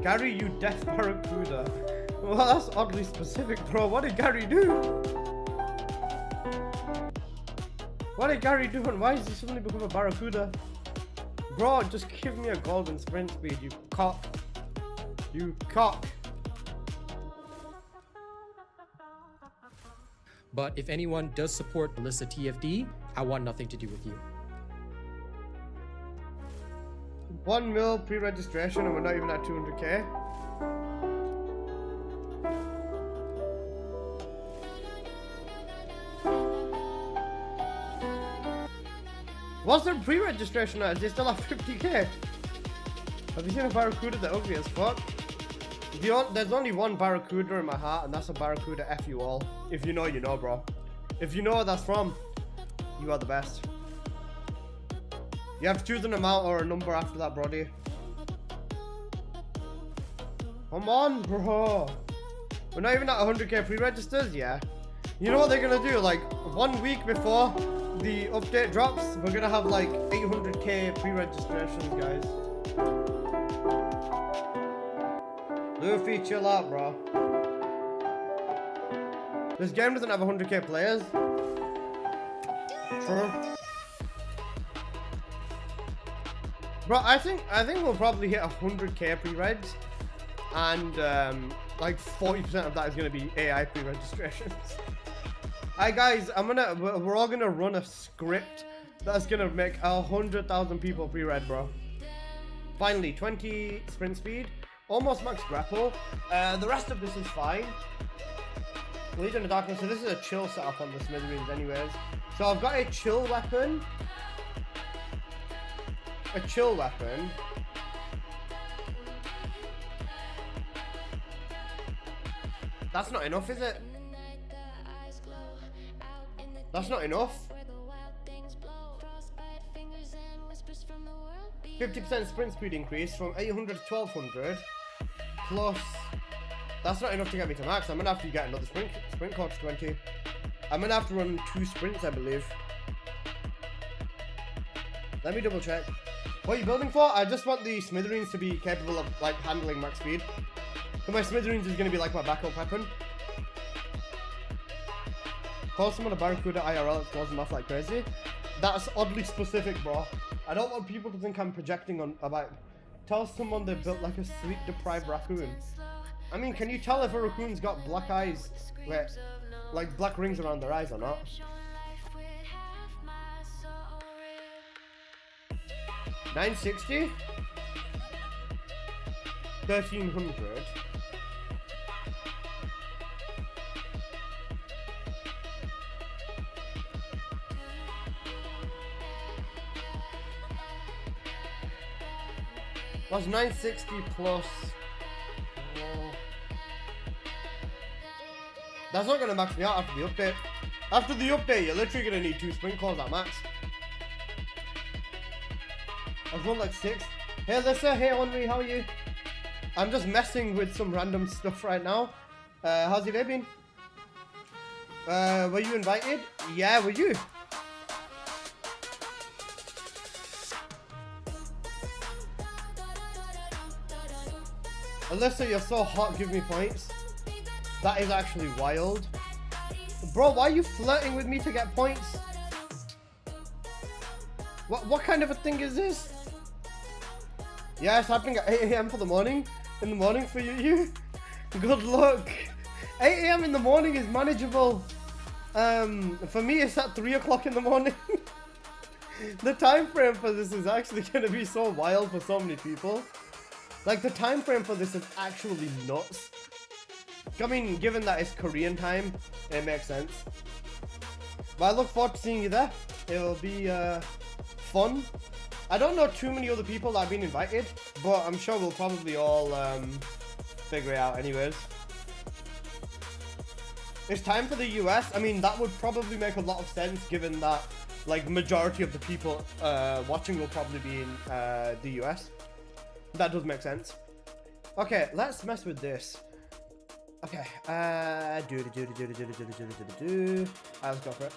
Gary, you deaf barracuda. Well, that's oddly specific, bro. What did Gary do? What did Gary do, and why has he suddenly become a barracuda? Bro, just give me a golden sprint speed, you cock. You cock. But if anyone does support Melissa TFD, I want nothing to do with you. 1 mil pre-registration and we're not even at 200k. What's their pre-registration at? They still have 50k. Have you seen a barracuda that ugly as fuck? There's only one barracuda in my heart, and that's a barracuda F you all. If you know, you know, bro. If you know where that's from, you are the best. You have to choose an amount or a number after that, brody. Come on, bro. We're not even at 100k pre-registers, yeah. You know what they're gonna do? Like 1 week before the update drops, we're gonna have like 800k pre-registrations, guys. Luffy, chill out, bro. This game doesn't have 100k players. True. Bro, I think we'll probably hit 100k pre-reds, and like 40% of that is gonna be AI pre-registrations. Alright guys, we're all gonna run a script that's gonna make 100,000 people pre-red, bro. Finally, 20 sprint speed, almost max grapple. The rest of this is fine. Legion of Darkness, so this is a chill setup on the Smithereens anyways. So I've got a chill weapon. That's not enough, is it? That's not enough. 50% sprint speed increase from 800 to 1200. Plus, that's not enough to get me to max. I'm gonna have to get another sprint coach 20. I'm gonna have to run 2 sprints, I believe. Let me double check. What are you building for? I just want the Smithereens to be capable of like handling max speed. So my Smithereens is gonna be like my backup weapon. Call someone a Barracuda IRL, it goes them off like crazy. That's oddly specific, bro. I don't want people to think I'm projecting on about. Tell someone they built like a sleep-deprived raccoon. I mean, can you tell if a raccoon's got black eyes, like black rings around their eyes or not? 960? 1300. That's 960 plus. That's not gonna max me out after the update. After the update, you're literally gonna need 2 sprint calls at max. I've run like 6. Hey Alyssa, hey Henry, how are you? I'm just messing with some random stuff right now. How's your day been? Were you invited? Yeah, were you? Alyssa, you're so hot, give me points. That is actually wild. Bro, why are you flirting with me to get points? What kind of a thing is this? Yeah, it's happening at 8 AM for the morning. In the morning for you. Good luck. 8 AM in the morning is manageable. For me, it's at 3 o'clock in the morning. The time frame for this is actually going to be so wild for so many people. Like, the time frame for this is actually nuts. I mean, given that it's Korean time, it makes sense. But I look forward to seeing you there. It will be fun. I don't know too many other people that have been invited, but I'm sure we'll probably all figure it out anyways. It's time for the US. I mean, that would probably make a lot of sense given that, like, majority of the people watching will probably be in the US. That does make sense. Okay, let's mess with this. Okay, let's go for it.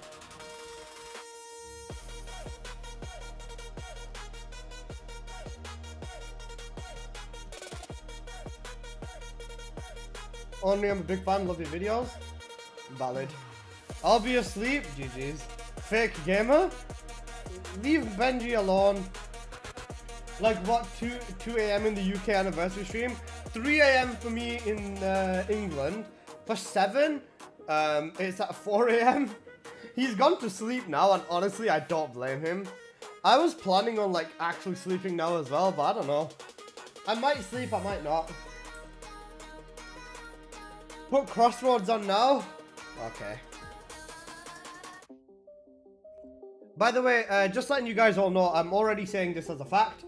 Only I'm a big fan, love your videos. Valid. I'll be asleep, GG's. Fake gamer? Leave Benji alone. Like what, 2 AM in the UK anniversary stream? 3 AM for me in England. For 7, it's at 4 AM. He's gone to sleep now, and honestly, I don't blame him. I was planning on like actually sleeping now as well, but I don't know. I might sleep, I might not. Put Crossroads on now? Okay. By the way, just letting you guys all know, I'm already saying this as a fact.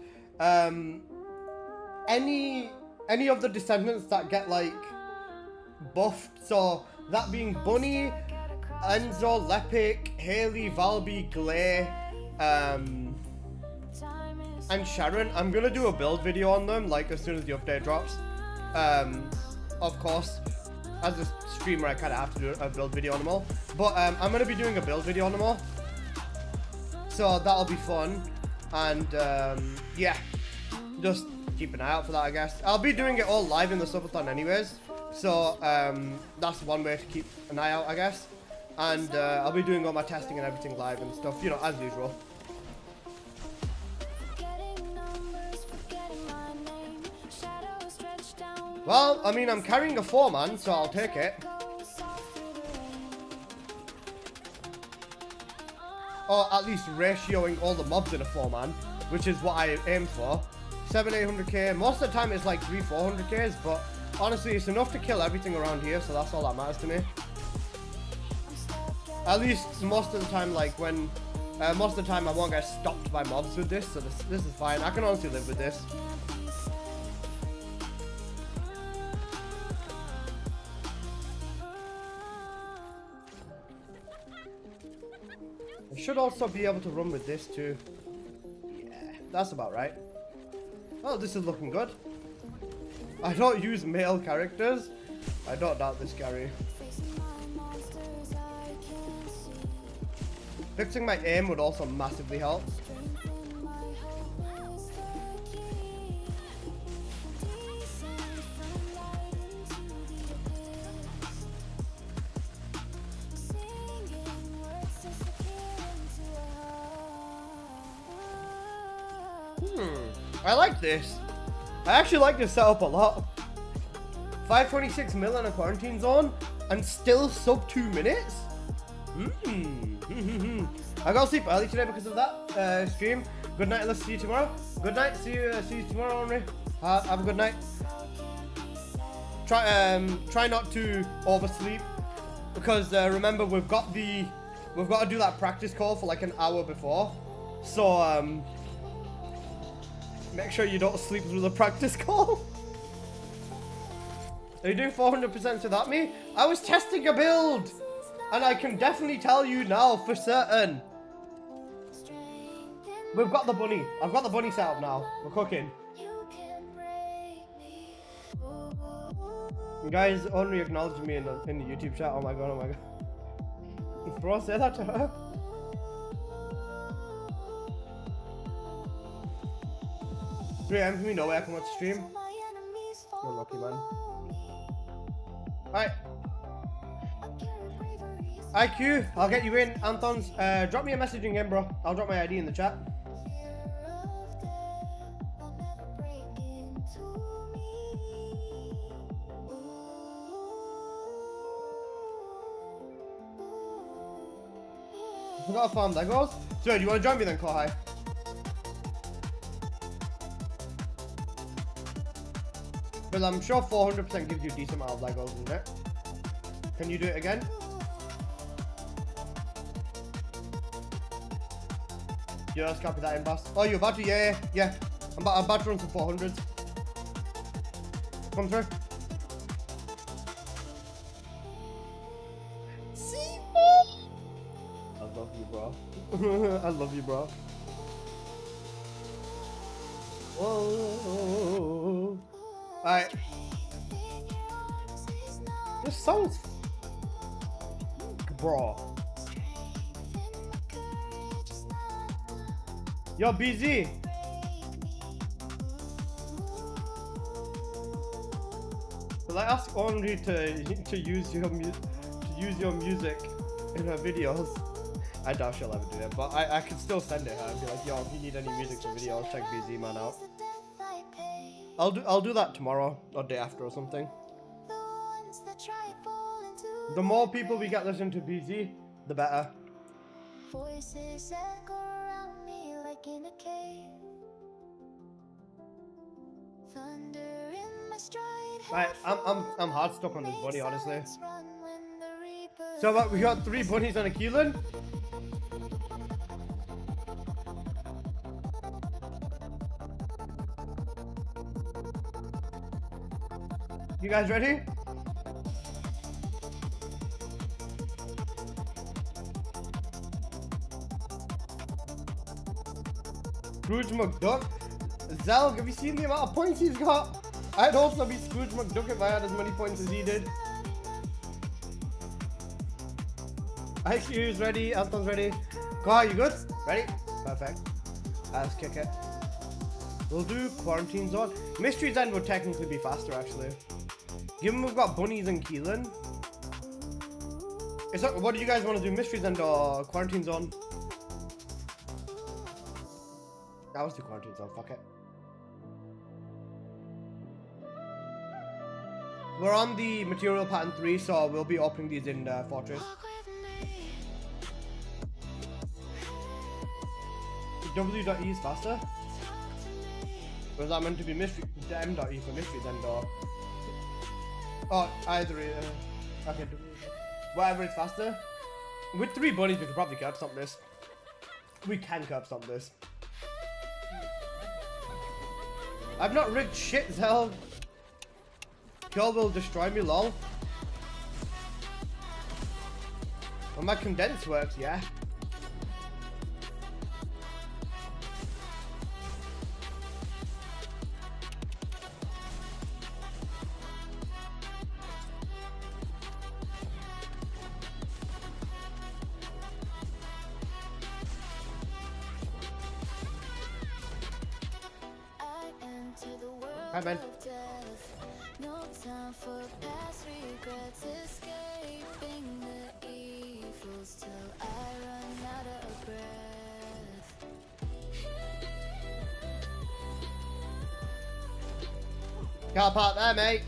Any of the Descendants that get like buffed, so that being Bunny, Enzo, Lepic, Haley, Valby, Glay, and Sharon, I'm gonna do a build video on them like as soon as the update drops. Of course, as a streamer I kind of have to do a build video on them all, but I'm gonna be doing a build video on them all, so that'll be fun. And yeah, just keep an eye out for that, I guess. I'll be doing it all live in the Subathon anyways, so that's one way to keep an eye out, I guess. And I'll be doing all my testing and everything live and stuff, you know, as usual. Well, I mean, I'm carrying a 4-man, so I'll take it. Or at least ratioing all the mobs in a 4-man, which is what I aim for. 700-800k. Most of the time it's like 300-400ks, but honestly, it's enough to kill everything around here, so that's all that matters to me. At least most of the time, like when most of the time I won't get stopped by mobs with this, so this is fine. I can honestly live with this. I should also be able to run with this too. Yeah, that's about right. Oh, this is looking good. I don't use male characters. I don't doubt this, Gary. Fixing my aim would also massively help. I like this. I actually like this setup a lot. 526 mil in a quarantine zone and still sub 2 minutes? I gotta sleep early today because of that stream. Good night, let's see you tomorrow. Good night, see you tomorrow, Henry. Have a good night. Try not to oversleep because remember we've got to do that practice call for like an hour before. So make sure you don't sleep through the practice call. Are you doing 400% without me? I was testing a build! And I can definitely tell you now for certain. We've got the bunny. I've got the bunny set up now. We're cooking. You guys only acknowledged me in the YouTube chat. Oh my god, oh my god. Bro, say that to her. For me, no way I can watch the stream. You're lucky, man. Alright. IQ, I'll get you in. Anthons, drop me a message in game, bro. I'll drop my ID in the chat. I forgot to farm Legos. So, do you want to join me then, Kohai? Well, I'm sure 400% gives you a decent amount of Legos, isn't it? Can you do it again? Yeah, let's copy that in, boss. Oh, you're about to? Yeah. I'm about to run some 400s. Come through. I love you, bro. I love you, bro. Whoa. Alright. This sounds... Bro. Yo, BZ. Will I ask Henri to use your music in her videos? I doubt she'll ever do it, but I could still send it her and be like, yo, if you need any music for videos, check BZ man out. I'll do that tomorrow or day after or something. The more people we get listening to BZ, the better. Voices echo around me like in a cave. Thunder in my stride. Right, I'm hard stuck on this bunny, honestly. So what, we got 3 bunnies on a Keelan? You guys ready? Scrooge McDuck. Zelg, have you seen the amount of points he's got? I'd also be Scrooge McDuck if I had as many points as he did. IQ's ready, Anton's ready. Go, you good? Ready? Perfect. Let's kick it. We'll do Quarantine Zone. Mystery's End would technically be faster, actually. Given we've got bunnies and Keelan. What do you guys want to do? Mystery's End or Quarantine Zone? That was the Quarantine Zone, fuck it. We're on the material pattern 3, so we'll be opening these in Fortress. W.E is faster? Or is that meant to be mystery? M.E for mystery then, or? Oh, either. Okay, whatever is faster. With 3 bunnies, we could probably curb stomp this. We can curb stomp this. I've not rigged shit, Zell. Kill will destroy me, lol. Well, my condense works, yeah. Hi, man. No time for past regrets, escaping the evils till I run out of breath. Got a part there, mate.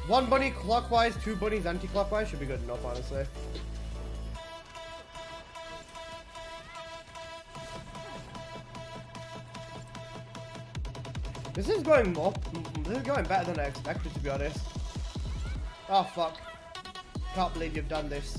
1 bunny clockwise, 2 bunnies anti-clockwise should be good enough, honestly. This is going better than I expected, to be honest. Oh fuck. Can't believe you've done this.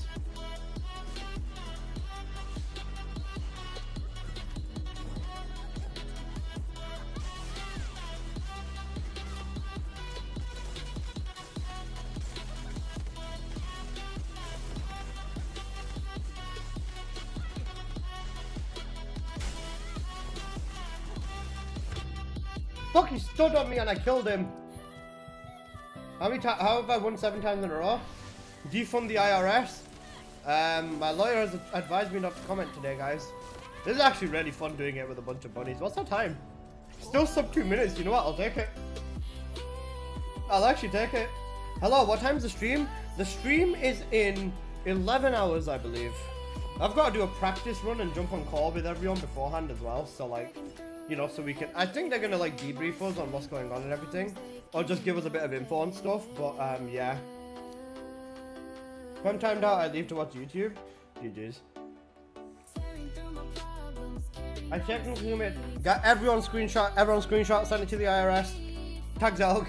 Fuck, he stood on me and I killed him. How have I won 7 times in a row? Defund the IRS. My lawyer has advised me not to comment today, guys. This is actually really fun doing it with a bunch of bunnies. What's our time? Still sub 2 minutes. You know what? I'll take it. I'll actually take it. Hello, what time's the stream? The stream is in 11 hours, I believe. I've got to do a practice run and jump on call with everyone beforehand as well. So like, you know, so we can, I think they're gonna like debrief us on what's going on and everything, or just give us a bit of info and stuff, but yeah. If I'm timed out, I leave to watch YouTube. GG's. I technically made, got everyone screenshot, send it to the IRS. Tag Zelg.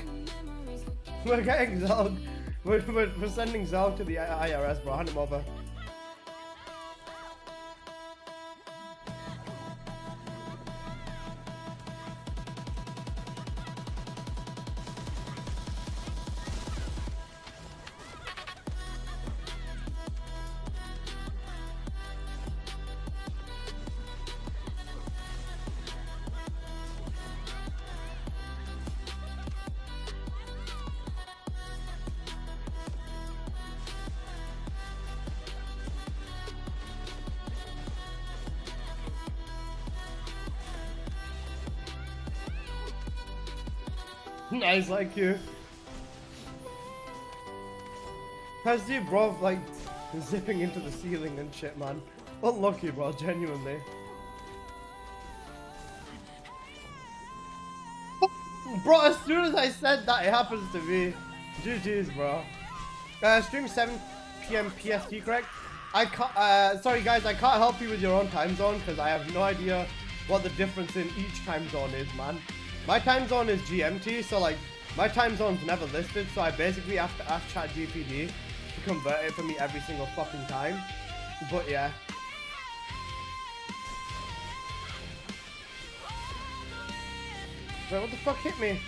We're getting Zelg. We're sending Zelg to the IRS, bro. Hand him over. Nice, like you. How's you, bro, like, zipping into the ceiling and shit, man. Unlucky, bro, genuinely. Bro, as soon as I said that, it happens to me. GG's, bro. Stream 7 PM PST, correct? I can't, sorry guys, I can't help you with your own time zone, because I have no idea what the difference in each time zone is, man. My time zone is GMT, so like, my time zone's never listed, so I basically have to ask ChatGPT to convert it for me every single fucking time. But yeah. Wait, what the fuck hit me?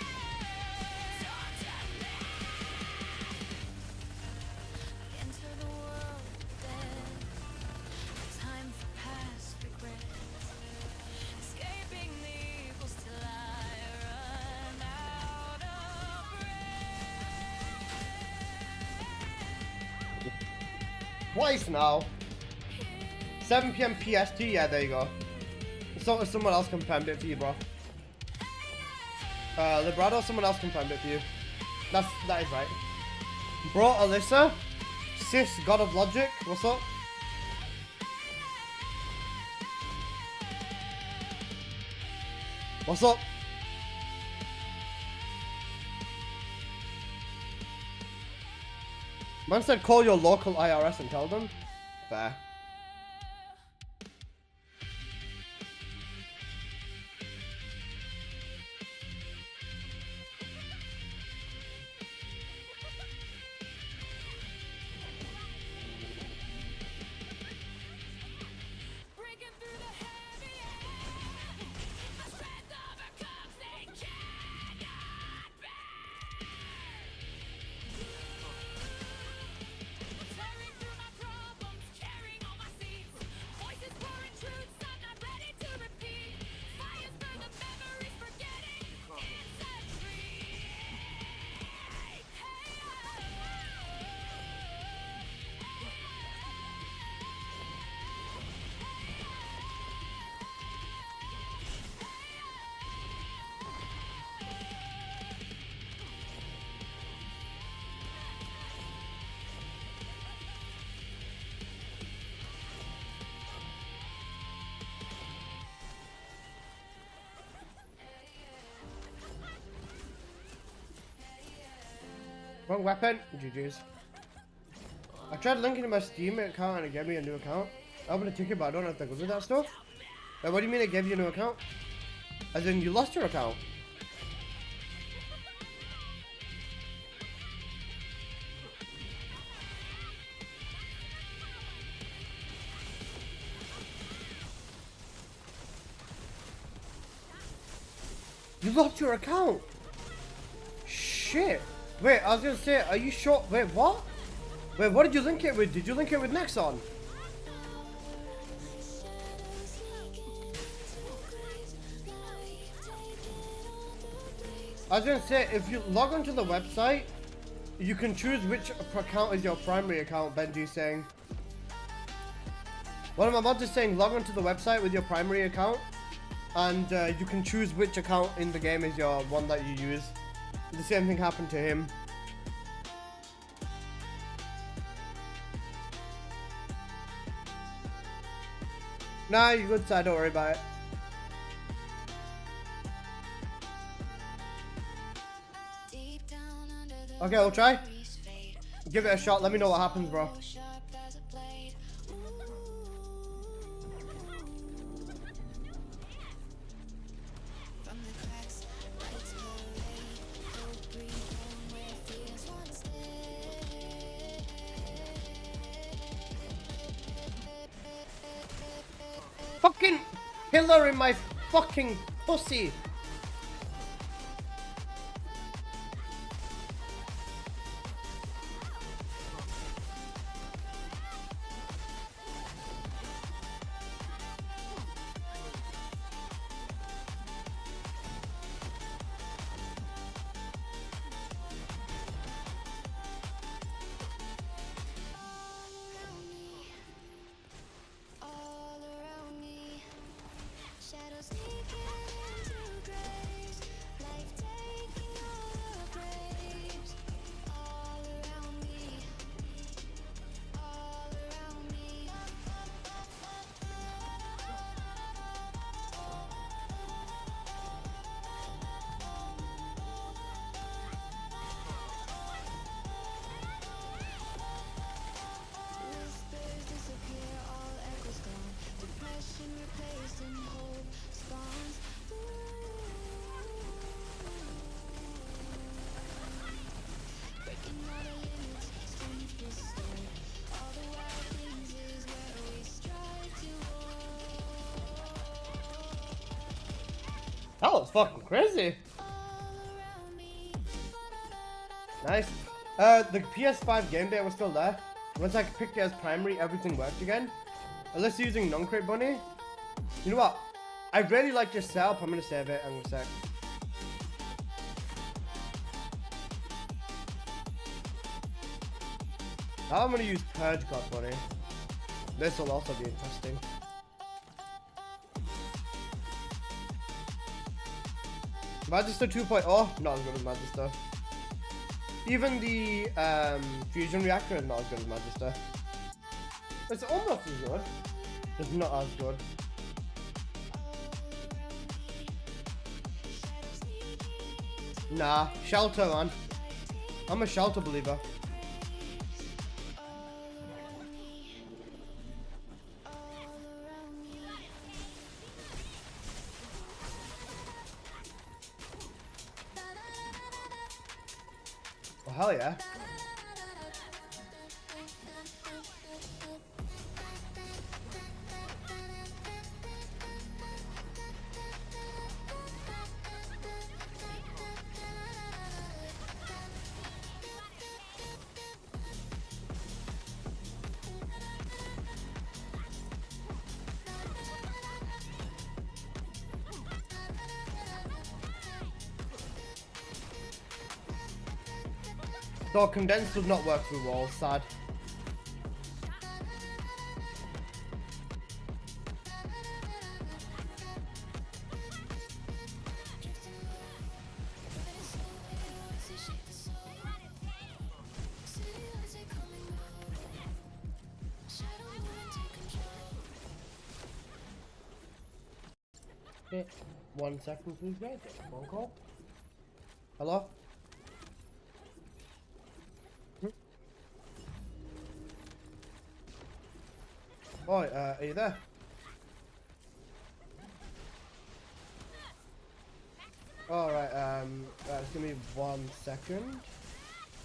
Twice now. 7 PM PST, yeah, there you go. So someone else confirmed it for you, bro. Librado, someone else confirmed it for you. That is right. Bro, Alyssa, sis, God of Logic, what's up? What's up? Man said call your local IRS and tell them. Fair. Breaking through the heavy air. My strength overcomes and cannot bear. Tearing through my problems, carrying all my seeds. Voices pouring truths I'm not ready to repeat. Fires burn the memories, forgetting it's a dream. Wrong weapon. GG's. I tried linking to my Steam account and it gave me a new account. I opened a ticket, but I don't know if that goes with that stuff. What do you mean it gave you a new account? As in you lost your account? You lost your account? Shit. Wait, I was gonna say, are you sure? Wait, what? Wait, what did you link it with? Did you link it with Nexon? I was gonna say, if you log onto the website, you can choose which account is your primary account, Benji's saying. One of my mods is saying log onto the website with your primary account, and you can choose which account in the game is your one that you use. The same thing happened to him. Nah, you're good, side, don't worry about it. Deep down under the Okay, we'll try. trees fade. Give it a shot, let me know what happens, bro. Sharp as a blade. From the cracks, lights parade. Hope breathe home where fears once stayed. Fucking pillar in my fucking pussy. All around me, shadows sneaking into graves, life taking all the graves. All around me, all around me. Whispers disappear, all echoes gone. Depression replaced and hope spawns. Breaking all the limits, strength restored. All the wild things is where we strive to That was fucking crazy. all around me. Nice. The PS5 game data was still there. Once I picked it as primary, everything worked again. Unless you're using non-crate bunny. You know what? I really like this setup. I'm gonna save it. I'm gonna sec. Now I'm gonna use Purge God Bunny. This will also be interesting. Magister 2.0, not as good as Magister. Even the fusion reactor is not as good as Magister. It's almost as good. It's not as good. Nah, Shelter, man. I'm a Shelter believer. hell yeah. So condense does not work through walls, sad. Okay, 1 second please guys, phone call. Hello? Oh, are you there? Alright, just give me 1 second.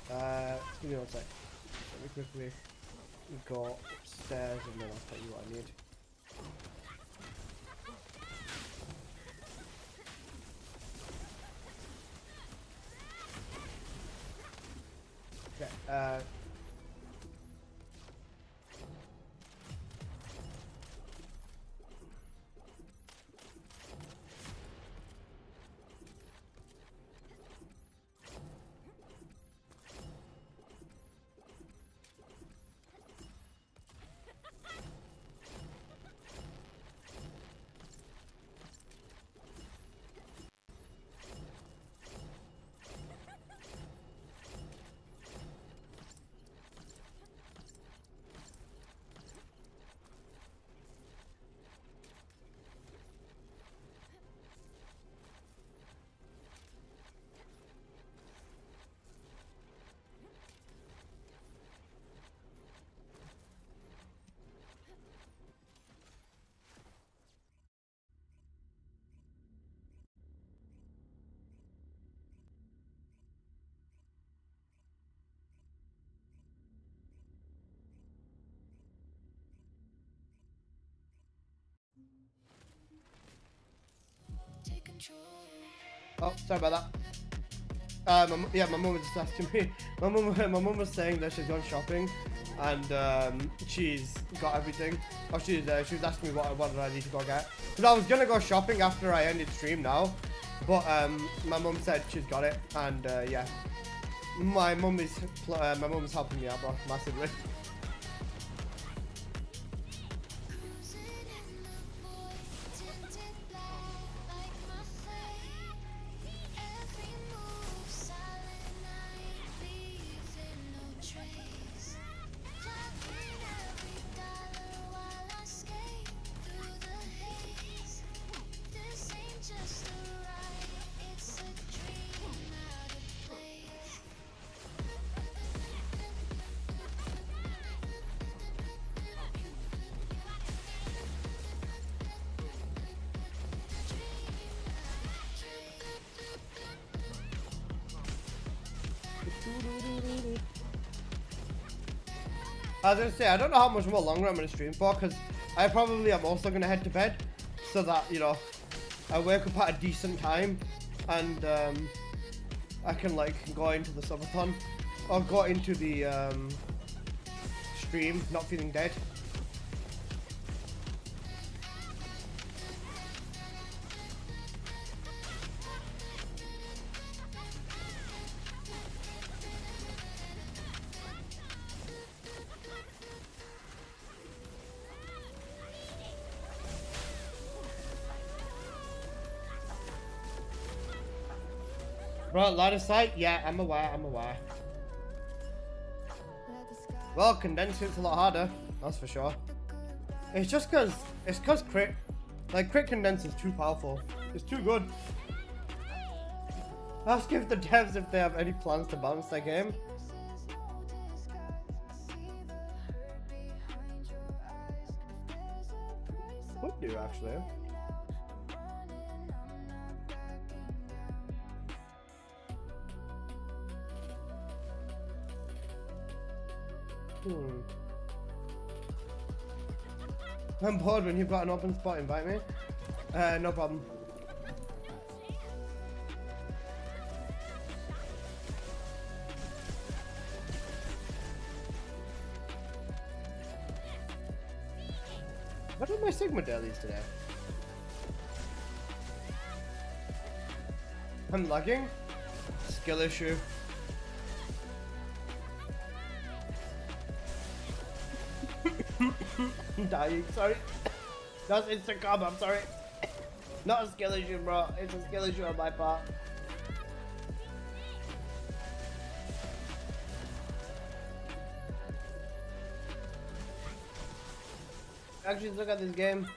Just give me 1 sec. Let me quickly go upstairs and then I'll tell you what I need. Okay, oh, sorry about that. Yeah, my mum was just asking me. My mum was saying that she's gone shopping, and she's got everything. Oh, she was asking me what did I need to go get. Because I was gonna go shopping after I ended stream now, but my mum said she's got it, and yeah, my mum is helping me out, bro, massively. I was gonna say, I don't know how much more longer I'm gonna stream for, because I probably am also gonna head to bed, so that, you know, I wake up at a decent time, and I can like go into the subathon, or go into the stream not feeling dead. Right, line of sight? Yeah, I'm aware. Well, condensed it's a lot harder, that's for sure. It's just cause crit condense is too powerful. It's too good. Ask if the devs if they have any plans to balance their game. Could do actually. I'm bored. When you've got an open spot, invite me. No problem. What are my Sigma dailies today? I'm lagging. Skill issue. I'm dying, sorry. That's instant combo, I'm sorry. Not a skill issue, bro. It's a skill issue on my part. Actually, look at this game.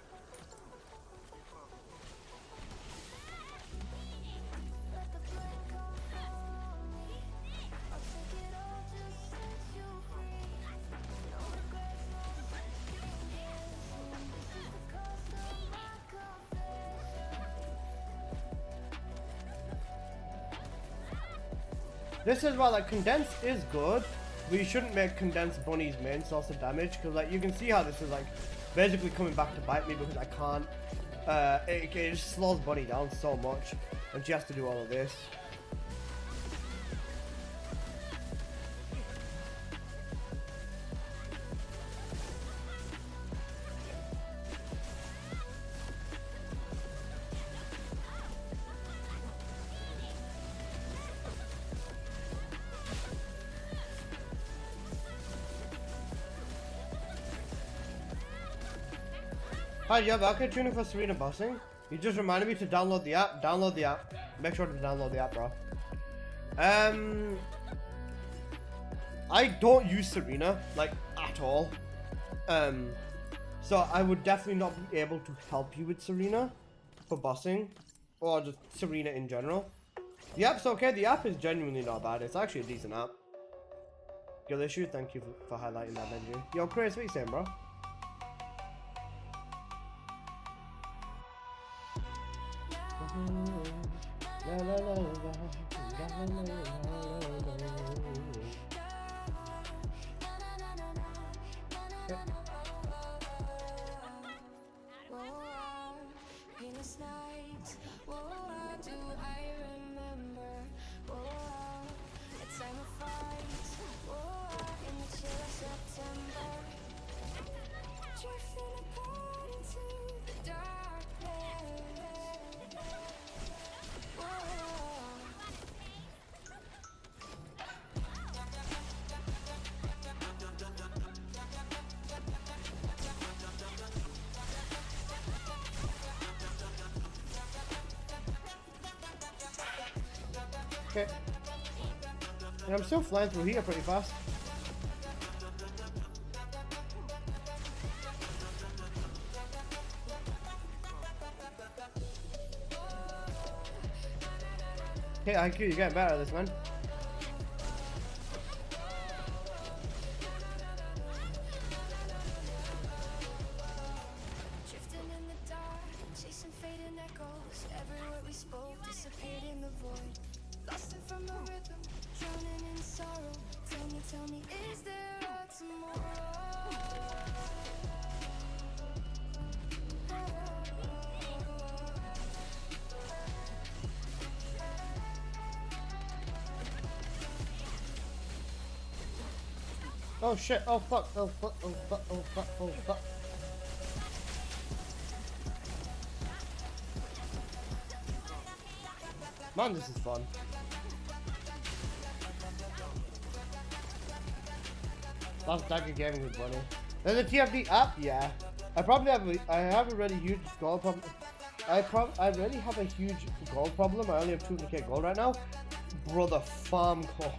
This is why, like, condensed is good, but you shouldn't make condensed bunny's main source of damage, because, like, you can see how this is, like, basically coming back to bite me because I can't, it just slows bunny down so much, and she has to do all of this. Hi, you have arcade tuning for Serena bossing? You just reminded me to download the app. Download the app. Make sure to download the app, bro. I don't use Serena, like, at all. So I would definitely not be able to help you with Serena for bossing, or just Serena in general. The app's okay. The app is genuinely not bad. It's actually a decent app. Skill issue. Thank you for highlighting that, Benji. Yo, Chris, what you saying, bro? La, la, la, la, la, la, la, la. Painless nights, do I remember? A time of fight, in the chill of September, drifting apart into the darkness. Okay. And I'm still flying through here pretty fast. Okay, IQ, you're getting better at this, man. Drifting in the dark, chasing fading echoes. Every word we spoke disappeared in the void. Lost it from the rhythm, drowning in sorrow. Tell me, is there a tomorrow? Oh shit, oh fuck, oh fuck, oh fuck, oh fuck, oh fuck. Man, this is fun. That's dagger gaming with Bunny. There's a TFD app, yeah. I have a really huge gold problem. I really have a huge gold problem. I only have 200k gold right now. Brother, farm core.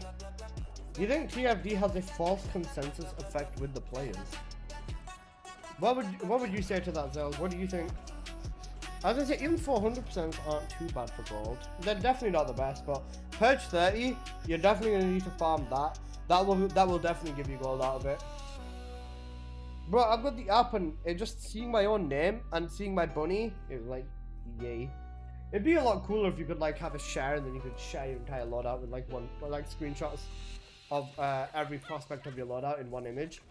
Do you think TFD has a false consensus effect with the players? What would you say to that, Zell? What do you think? I was gonna say even 400% aren't too bad for gold. They're definitely not the best, but Purge 30, you're definitely gonna need to farm that. That will definitely give you gold out of it. Bro, I've got the app and it just seeing my own name and seeing my bunny, it was like, yay. It'd be a lot cooler if you could like have a share and then you could share your entire loadout with like screenshots of every prospect of your loadout in one image.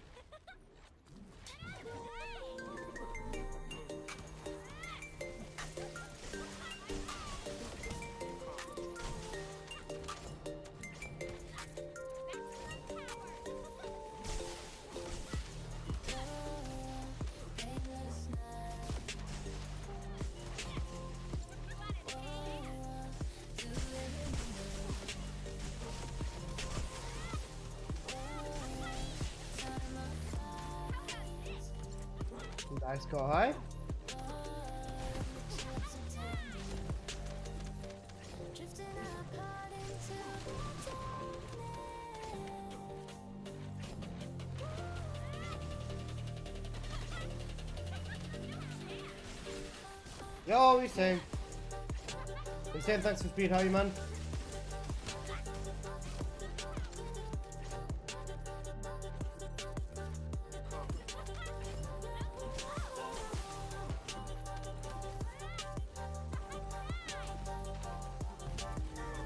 Nice go high. Yo, we saying. We saying thanks for speed, how you man?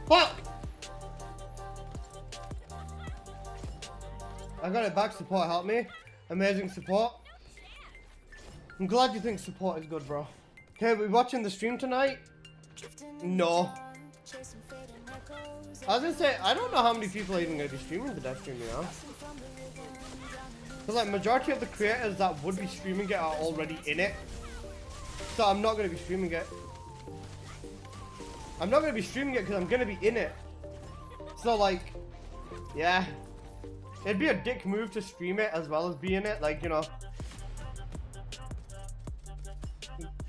Fuck! I got it back, support helped me. Amazing support. I'm glad you think support is good, bro. Okay, we watching the stream tonight? No. I was gonna say, I don't know how many people are even gonna be streaming the dev stream, you know? Because like, majority of the creators that would be streaming it are already in it. So I'm not gonna be streaming it. I'm not gonna be streaming it because I'm gonna be in it. So like, yeah. It'd be a dick move to stream it as well as be in it, like, you know.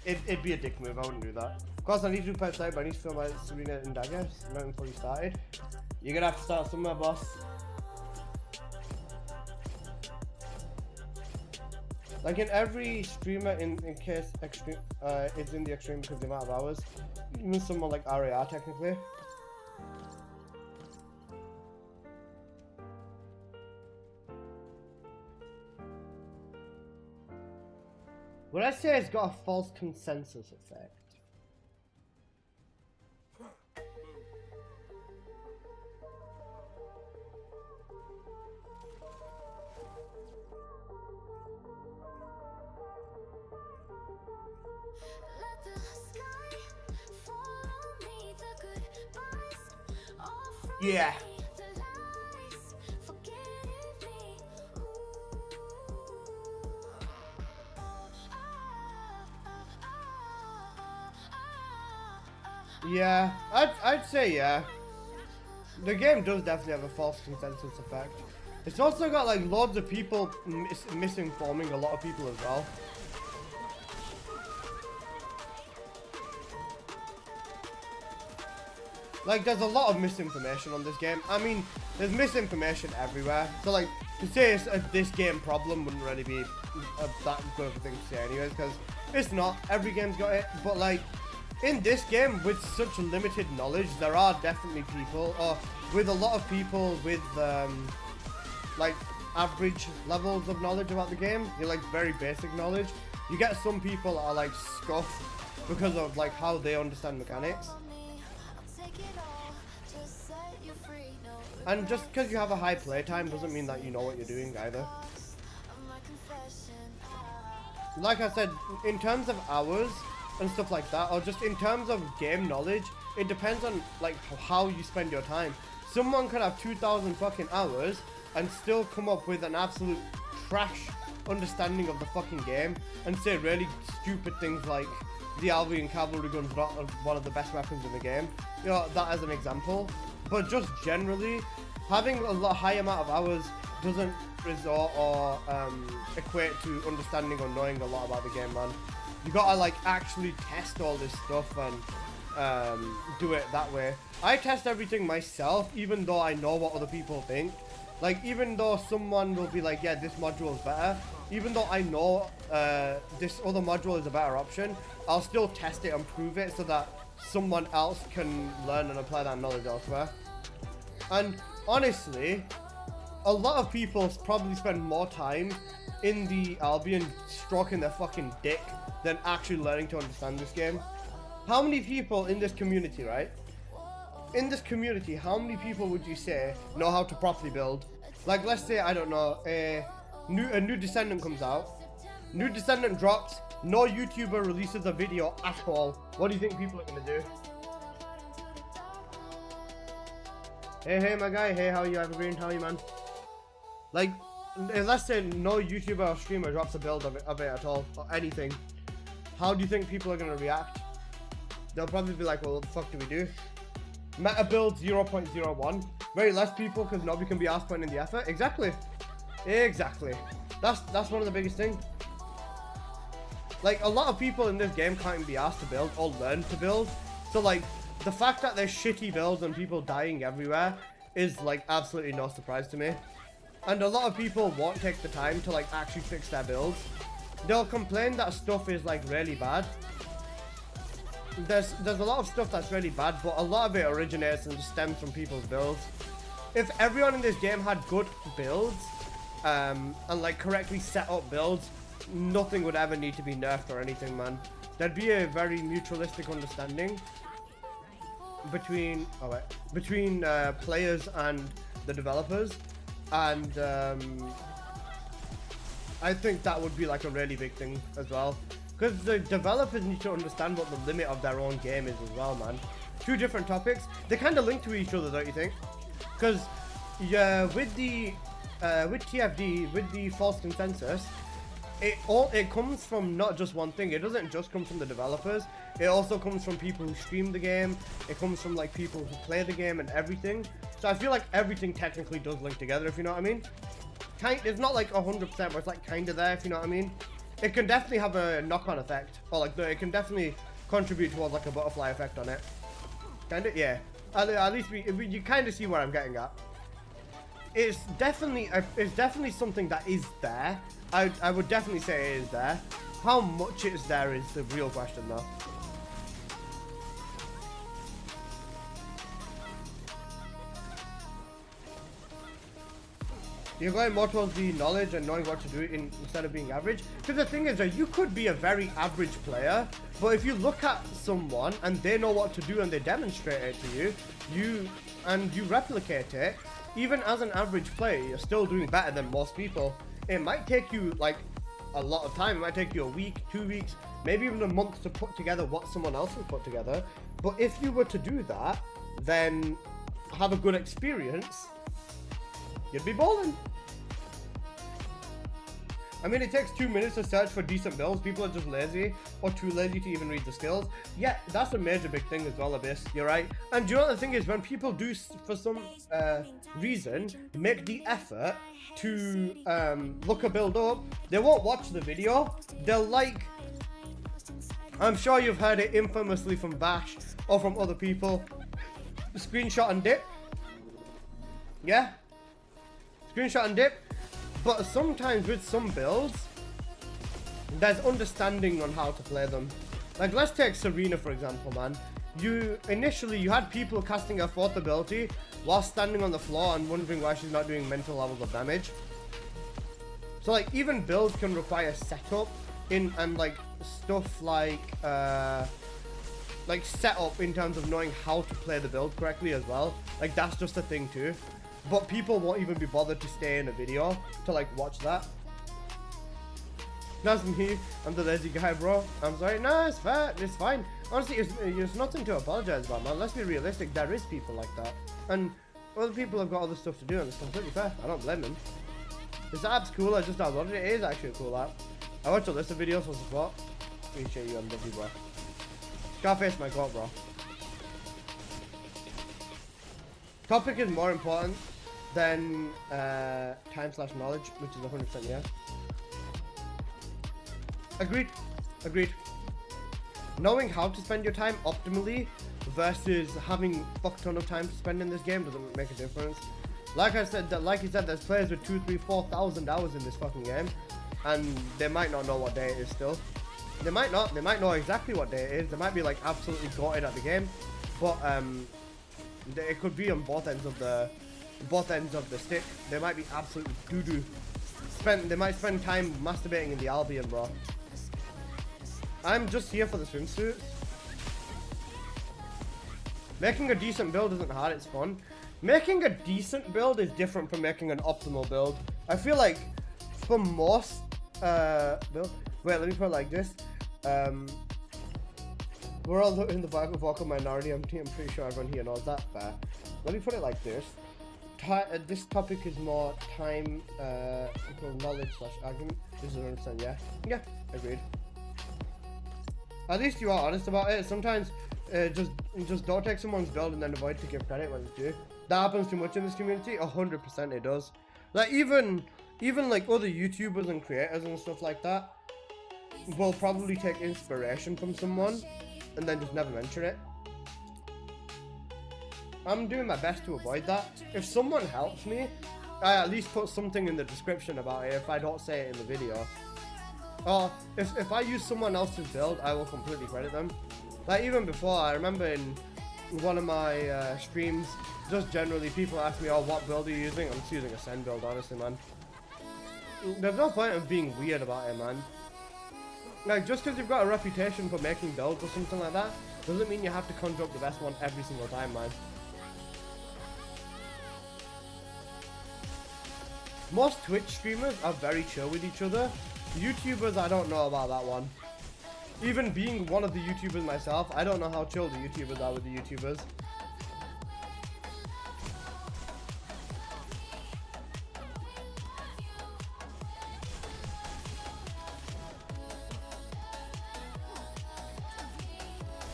It'd be a dick move, I wouldn't do that. Of course, I need to do patch side, but I need to film my Serena and dagger, not before you started. You're gonna have to start somewhere, boss. Like in every streamer, in case extreme is in the extreme because of the amount of hours, even someone like RAR technically. Would I say it's got a false consensus effect? Yeah. Yeah, I'd say yeah. The game does definitely have a false consensus effect. It's also got like loads of people misinforming a lot of people as well. Like, there's a lot of misinformation on this game. I mean, there's misinformation everywhere. So, like, to say it's a this game problem wouldn't really be that good of a thing to say anyways, because it's not. Every game's got it. But, like, in this game, with such limited knowledge, there are definitely people, or with a lot of people with, like, average levels of knowledge about the game, like, very basic knowledge. You get some people that are, like, scuffed because of, like, how they understand mechanics. And just because you have a high playtime doesn't mean that you know what you're doing either. Like I said, in terms of hours and stuff like that, or just in terms of game knowledge, it depends on like how you spend your time. Someone could have 2,000 fucking hours and still come up with an absolute trash understanding of the fucking game and say really stupid things like the Albion cavalry gun's not one of the best weapons in the game. You know, that as an example. But just generally, having a high amount of hours doesn't resort or equate to understanding or knowing a lot about the game, man. You gotta like actually test all this stuff and do it that way. I test everything myself, even though I know what other people think. Like, even though someone will be like, yeah, this module is better, even though I know this other module is a better option, I'll still test it and prove it so that someone else can learn and apply that knowledge elsewhere. And honestly, a lot of people probably spend more time in the Albion stroking their fucking dick than actually learning to understand this game. How many people in this community, right, in this community, how many people would you say know how to properly build? Like, let's say, I don't know, a new Descendant comes out. New Descendant drops. No YouTuber releases a video at all. What do you think people are gonna do? Hey, my guy. Hey, how are you, Evergreen? How are you, man? Like, let's say no YouTuber or streamer drops a build of it at all, or anything. How do you think people are gonna react? They'll probably be like, well, what the fuck do we do? Meta build 0.01. Very less people because nobody can be asked putting in the effort. Exactly. That's one of the biggest things. Like, a lot of people in this game can't even be asked to build or learn to build. So, like, the fact that there's shitty builds and people dying everywhere is, like, absolutely no surprise to me. And a lot of people won't take the time to, like, actually fix their builds. They'll complain that stuff is, like, really bad. There's a lot of stuff that's really bad, but a lot of it originates and stems from people's builds. If everyone in this game had good builds, and, like, correctly set up builds, nothing would ever need to be nerfed or anything, man. There'd be a very mutualistic understanding between players and the developers, and I think that would be like a really big thing as well, because the developers need to understand what the limit of their own game is as well, man. Two different topics. They kind of link to each other, don't you think? Because with TFD, with the false consensus, it comes from not just one thing. It doesn't just come from the developers. It also comes from people who stream the game. It comes from like people who play the game and everything. So I feel like everything technically does link together, if you know what I mean. It's not like 100%, but it's like kind of there, if you know what I mean. It can definitely have a knock-on effect, or like it can definitely contribute towards like a butterfly effect on it. Kind of, yeah. At least you kind of see where I'm getting at. It's definitely something that is there. I would definitely say it is there. How much it is there is the real question, though. You're going more towards the knowledge and knowing what to do instead of being average. Because the thing is that you could be a very average player, but if you look at someone and they know what to do and they demonstrate it to you, you replicate it, even as an average player, you're still doing better than most people. It might take you like a lot of time. It might take you a week, 2 weeks, maybe even a month to put together what someone else has put together. But if you were to do that, then have a good experience, you'd be balling. I mean, it takes 2 minutes to search for decent builds. People are just lazy or too lazy to even read the skills. Yeah, that's a major big thing as well, Abyss. You're right. And you know what the thing is? When people do, for some reason, make the effort to look a build up, they won't watch the video. They'll like... I'm sure you've heard it infamously from Bash or from other people. Screenshot and dip. Yeah? Screenshot and dip. But sometimes with some builds, there's understanding on how to play them. Like, let's take Serena for example, man. Initially you had people casting her fourth ability while standing on the floor and wondering why she's not doing mental levels of damage. So like, even builds can require setup and like stuff like setup in terms of knowing how to play the build correctly as well. Like, that's just a thing too. But people won't even be bothered to stay in a video to like watch that. That's me. I'm the lazy guy, bro. I'm sorry. No, it's fair. It's fine. Honestly, it's nothing to apologize about, man. Let's be realistic. There is people like that, and other people have got other stuff to do, and it's completely fair. I don't blame them. This app's cool. I just downloaded it. It is actually a cool app. I watch a list of videos for support. Appreciate you, MW, bro. Scarface, my god, bro. Topic is more important than time/knowledge, which is 100% yeah. Agreed. Knowing how to spend your time optimally versus having fuck ton of time to spend in this game doesn't make a difference. Like you said, there's players with 2,000, 3,000, 4,000 hours in this fucking game, and they might not know what day it is still. They might not. They might know exactly what day it is. They might be like absolutely gutted at the game, but it could be on both ends of the stick. They might be absolutely doo-doo. They might spend time masturbating in the Albion, bro. I'm just here for the swimsuit. Making a decent build isn't hard, it's fun. Making a decent build is different from making an optimal build. I feel like for most build, wait, let me put it like this. We're all in the vocal minority. I'm pretty sure everyone here knows that. But let me put it like this. This topic is more time knowledge / argument. This is understand, yeah? Yeah, agreed. At least you are honest about it. Sometimes just don't take someone's build and then avoid to give credit when it's due. That happens too much in this community. 100% it does. Like even like other YouTubers and creators and stuff like that will probably take inspiration from someone and then just never mention it. I'm doing my best to avoid that. If someone helps me, I at least put something in the description about it if I don't say it in the video. Or if I use someone else's build, I will completely credit them. Like even before, I remember in one of my streams, just generally people ask me, oh, what build are you using? I'm just using a Sen build, honestly, man. There's no point of being weird about it, man. Like, just because you've got a reputation for making builds or something like that, doesn't mean you have to conjure up the best one every single time, man. Most Twitch streamers are very chill with each other. YouTubers, I don't know about that one. Even being one of the YouTubers myself, I don't know how chill the YouTubers are with the YouTubers.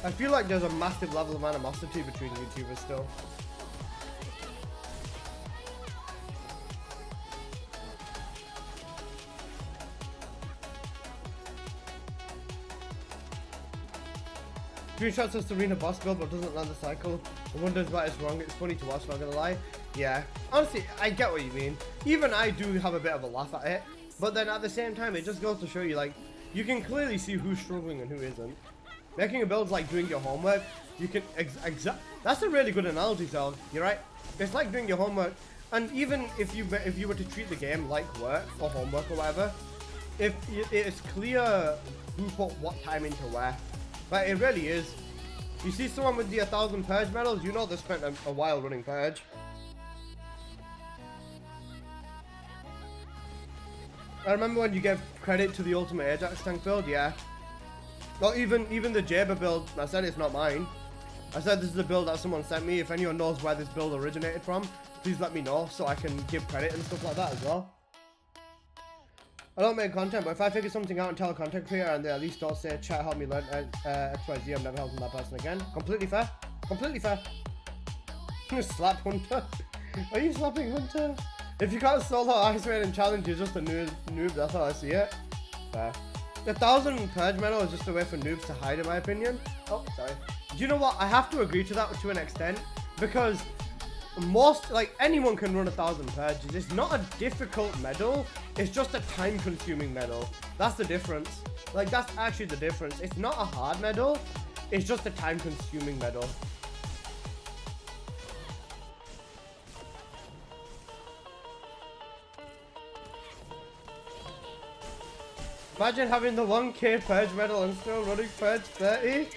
I feel like there's a massive level of animosity between YouTubers still. Screenshots of Serena boss build but doesn't land the cycle. And wonders why it's wrong. It's funny to watch, not gonna lie. Yeah. Honestly, I get what you mean. Even I do have a bit of a laugh at it. But then at the same time, it just goes to show you, like, you can clearly see who's struggling and who isn't. Making a build is like doing your homework. You can that's a really good analogy, so you're right. It's like doing your homework. And even if you were to treat the game like work or homework or whatever, if it's clear who put what time into where. But it really is. You see someone with the 1,000 purge medals, you know they spent a while running purge. I remember when you gave credit to the ultimate Ajax tank build, yeah. Well, even the Jaber build, I said it's not mine. I said this is a build that someone sent me. If anyone knows where this build originated from, please let me know so I can give credit and stuff like that as well. I don't make content, but if I figure something out and tell a content creator and they at least don't say, chat, help me learn XYZ, I'm never helping that person again. Completely fair. Completely fair. Slap Hunter. Are you slapping Hunter? If you can't solo Ice Raid and challenge, you're just a noob. That's how I see it. Fair. The 1,000 purge medal is just a way for noobs to hide, in my opinion. Oh, sorry. Do you know what? I have to agree to that to an extent, because anyone can run 1,000 purges. It's not a difficult medal. It's just a time-consuming medal. That's the difference. Like, that's actually the difference. It's not a hard medal. It's just a time-consuming medal. Imagine having the 1k purge medal and still running purge 30.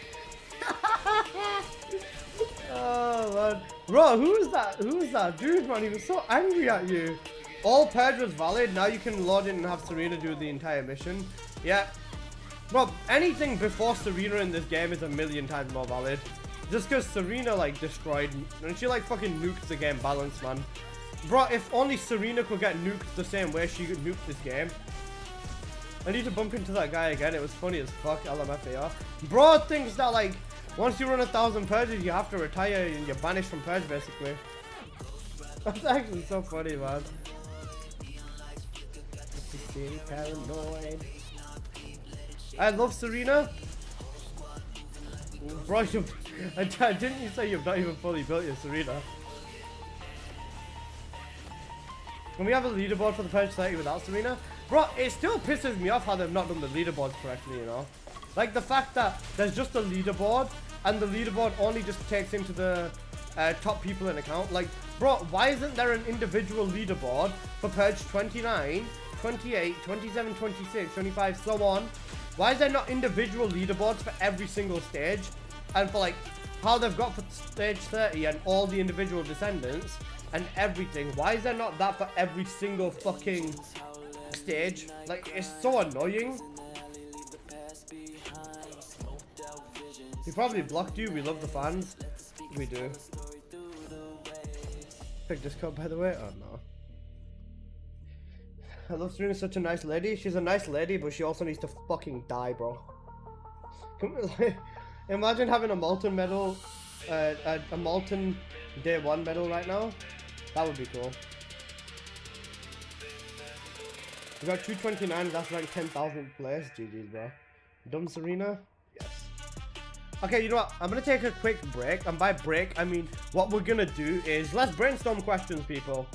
Oh man. Bro, who is that dude, man? He was so angry at you. All purge was valid. Now you can load in and have Serena do the entire mission. Yeah. Bro, anything before Serena in this game is a million times more valid. Just because Serena, like, destroyed, and she, like, fucking nuked the game balance, man. Bro, if only Serena could get nuked the same way she could nuke this game. I need to bump into that guy again. It was funny as fuck. LMFAR. Bro thinks that, like, once you run 1,000 purges, you have to retire and you're banished from purge, basically. That's actually so funny, man. Paranoid. I love Serena. Bro, didn't you say you've not even fully built your Serena? Can we have a leaderboard for the purge 30 without Serena? Bro, it still pisses me off how they've not done the leaderboards correctly, you know? Like, the fact that there's just a leaderboard, and the leaderboard only just takes into the top people in account. Like, bro, why isn't there an individual leaderboard for Purge 29, 28, 27, 26, 25, so on? Why is there not individual leaderboards for every single stage? And for, like, how they've got for stage 30 and all the individual descendants and everything. Why is there not that for every single fucking stage? Like, it's so annoying. He probably blocked you. We love the fans. We do. Pick this code, by the way. Oh no. I love Serena, such a nice lady. She's a nice lady, but she also needs to fucking die, bro. Imagine having a molten medal, a molten day 1 medal right now. That would be cool. We got 229. That's like 10,000th place. GG's, bro. Dumb Serena. Yes. Okay, you know what? I'm gonna take a quick break, and by break I mean what we're gonna do is let's brainstorm questions, people.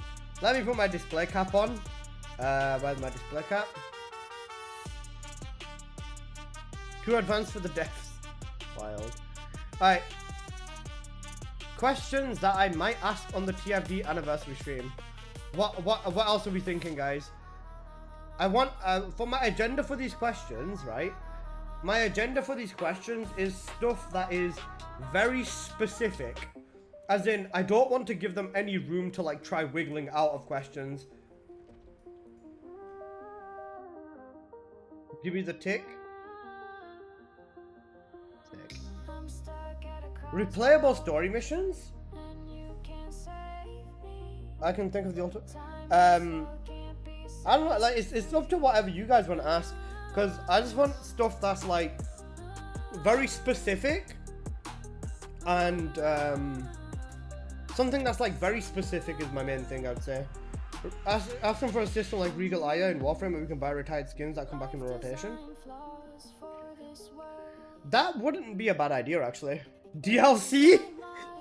Let me put my display cap on. Where's my display cap? Too advanced for the deaths. Wild. Alright. Questions that I might ask on the TFD anniversary stream. What else are we thinking, guys? I want for my agenda for these questions, right? My agenda for these questions is stuff that is very specific. As in, I don't want to give them any room to like try wiggling out of questions. Give me the tick. Tick. Replayable story missions? I can think of the ultimate. I don't know, like it's up to whatever you guys want to ask. Because I just want stuff that's like very specific. And something that's like very specific is my main thing, I'd say. Asking for a system like Regal Aya in Warframe where we can buy retired skins that come back in rotation. That wouldn't be a bad idea, actually. DLC?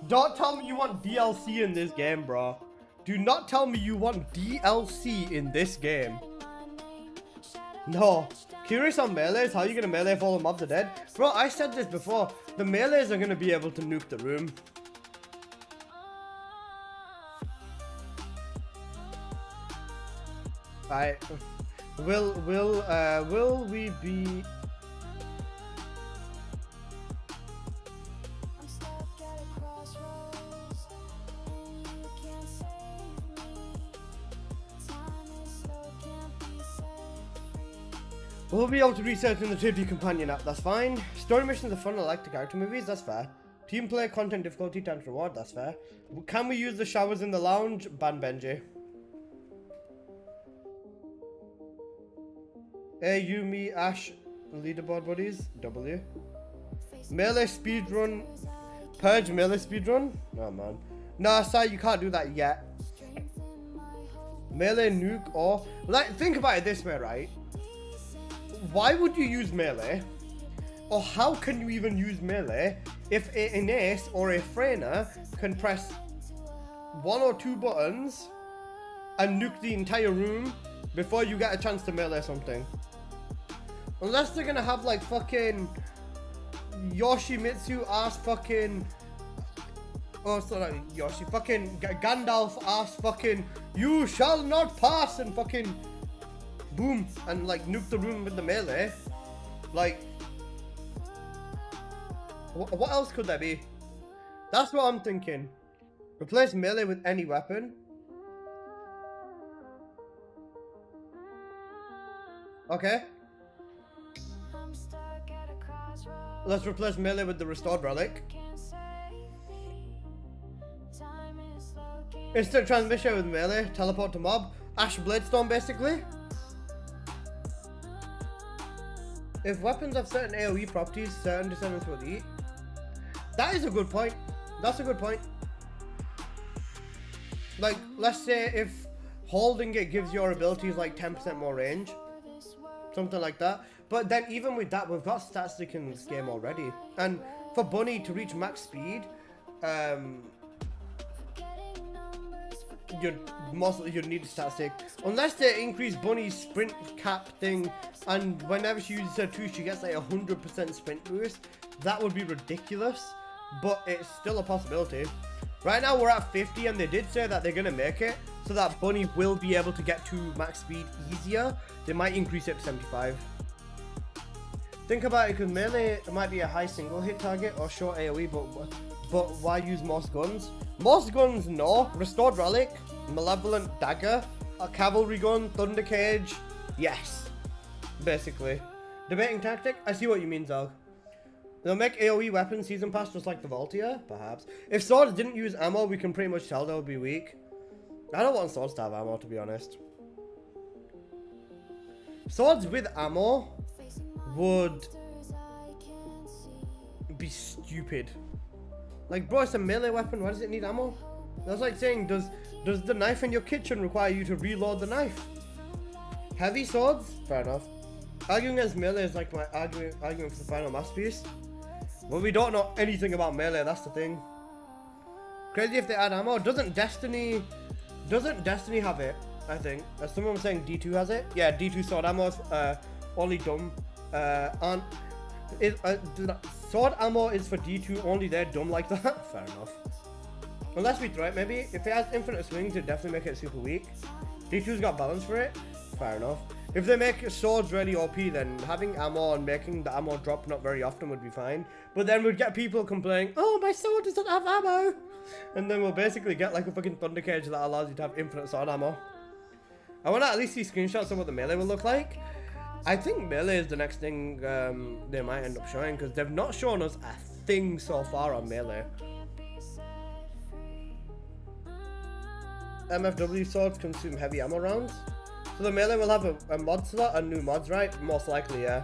Don't tell me you want DLC in this game, bro. Do not tell me you want DLC in this game. No. Curious on melees? How are you gonna melee if all the mobs are dead? Bro, I said this before. The melees are gonna be able to nuke the room. Alright. Will we be... We'll be able to research in the TFD companion app, that's fine. Story missions are fun, I like the character movies, that's fair. Team play, content, difficulty, times reward, that's fair. Can we use the showers in the lounge? Ban Benji. Hey, you, me, Ash, leaderboard buddies, W. Melee speedrun, Purge melee speedrun? Oh man. Nah, Sai, you can't do that yet. Melee nuke or, like, think about it this way, right? Why would you use melee? Or how can you even use melee if an ace or a Freyna can press 1 or 2 buttons and nuke the entire room before you get a chance to melee something? Unless they're gonna have like fucking Yoshimitsu ass fucking... Oh, sorry, Yoshi. Fucking Gandalf ass fucking... You shall not pass and fucking... Boom. And like nuke the room with the melee. Like... What else could there be? That's what I'm thinking. Replace melee with any weapon. Okay. Let's replace melee with the restored relic. Instant transmission with melee. Teleport to mob. Ash Bladestorm basically. If weapons have certain AoE properties, certain descendants will eat. That is a good point. That's a good point. Like, let's say if holding it gives your abilities like 10% more range. Something like that. But then even with that, we've got statistic in this game already. And for Bunny to reach max speed, you'd need a statistic. Unless they increase Bunny's sprint cap thing, and whenever she uses her 2, she gets like 100% sprint boost. That would be ridiculous, but it's still a possibility. Right now we're at 50, and they did say that they're gonna make it so that Bunny will be able to get to max speed easier. They might increase it to 75. Think about it, because melee might be a high single hit target or short AoE, but why use most guns? Most guns, no. Restored Relic, Malevolent Dagger, a Cavalry Gun, Thunder Cage, yes. Basically. Debating tactic, I see what you mean, Zog. They'll make AoE weapons season pass just like the Voltia, perhaps. If swords didn't use ammo, we can pretty much tell they would be weak. I don't want swords to have ammo, to be honest. Swords with ammo would be stupid. Like, bro, it's a melee weapon. Why does it need ammo? That's like saying, does the knife in your kitchen require you to reload the knife? Heavy swords? Fair enough. Arguing against melee is like my arguing for the final masterpiece. Well, we don't know anything about melee. That's the thing. Crazy if they add ammo. Doesn't Destiny have it? I think. Someone was saying D2 has it. Yeah, D2 sword ammo is only dumb. Sword ammo is for D2 only. They're dumb like that. Fair enough. Unless we throw it, maybe. If it has infinite swings, it definitely make it super weak. D2's got balance for it. Fair enough. If they make swords really OP, then having ammo and making the ammo drop not very often would be fine. But then we'd get people complaining, oh, my sword doesn't have ammo. And then we'll basically get like a fucking thunder cage that allows you to have infinite sword ammo. I want to at least see screenshots of what the melee will look like. I think melee is the next thing they might end up showing, because they've not shown us a thing so far on melee. MFW swords consume heavy ammo rounds. So the melee will have a mod slot and new mods, right? Most likely, yeah.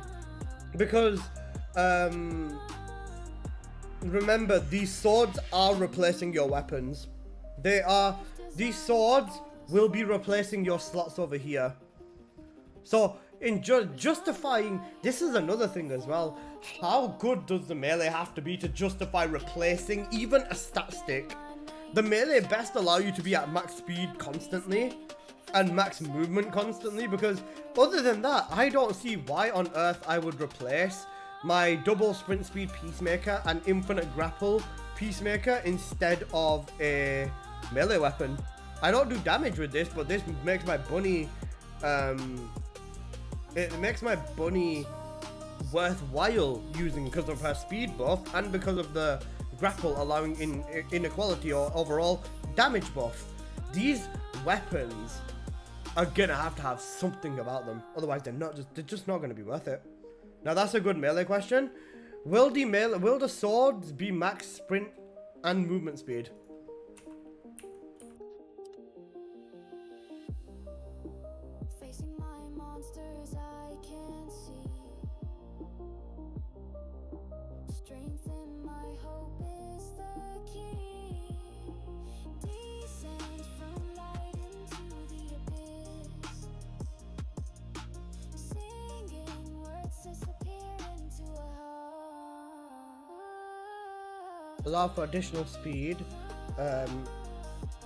Because, remember, these swords are replacing your weapons. These swords will be replacing your slots over here. So, in justifying, this is another thing as well. How good does the melee have to be to justify replacing even a stat stick? The melee best allow you to be at max speed constantly and max movement constantly, because other than that, I don't see why on earth I would replace my double sprint speed peacemaker and infinite grapple peacemaker instead of a melee weapon. I don't do damage with this, but this makes my bunny it makes my bunny worthwhile using because of her speed buff and because of the grapple allowing inequality or overall damage buff. These weapons are gonna have to have something about them, otherwise they're just not gonna be worth it. Now that's a good melee question. Will the swords be max sprint and movement speed? Facing my monsters I can't see. Strength in my hope is the key. Descend from light into the abyss. Singing words disappear into a heart. Allow for additional speed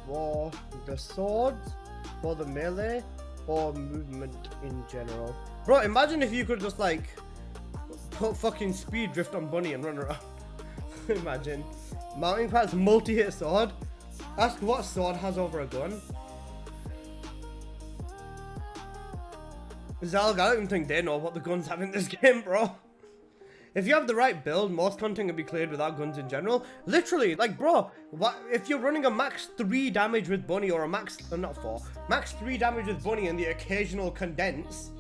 for the swords, for the melee, or movement in general. Bro, imagine if you could just like put fucking speed drift on Bunny and run around. Imagine. Mounting pads, multi-hit sword. Ask what sword has over a gun. Zalg, I don't even think they know what the guns have in this game, bro. If you have the right build, most content can be cleared without guns in general. Literally, like, bro, what if you're running a max 3 damage with Bunny or a max 3 damage with Bunny and the occasional condense?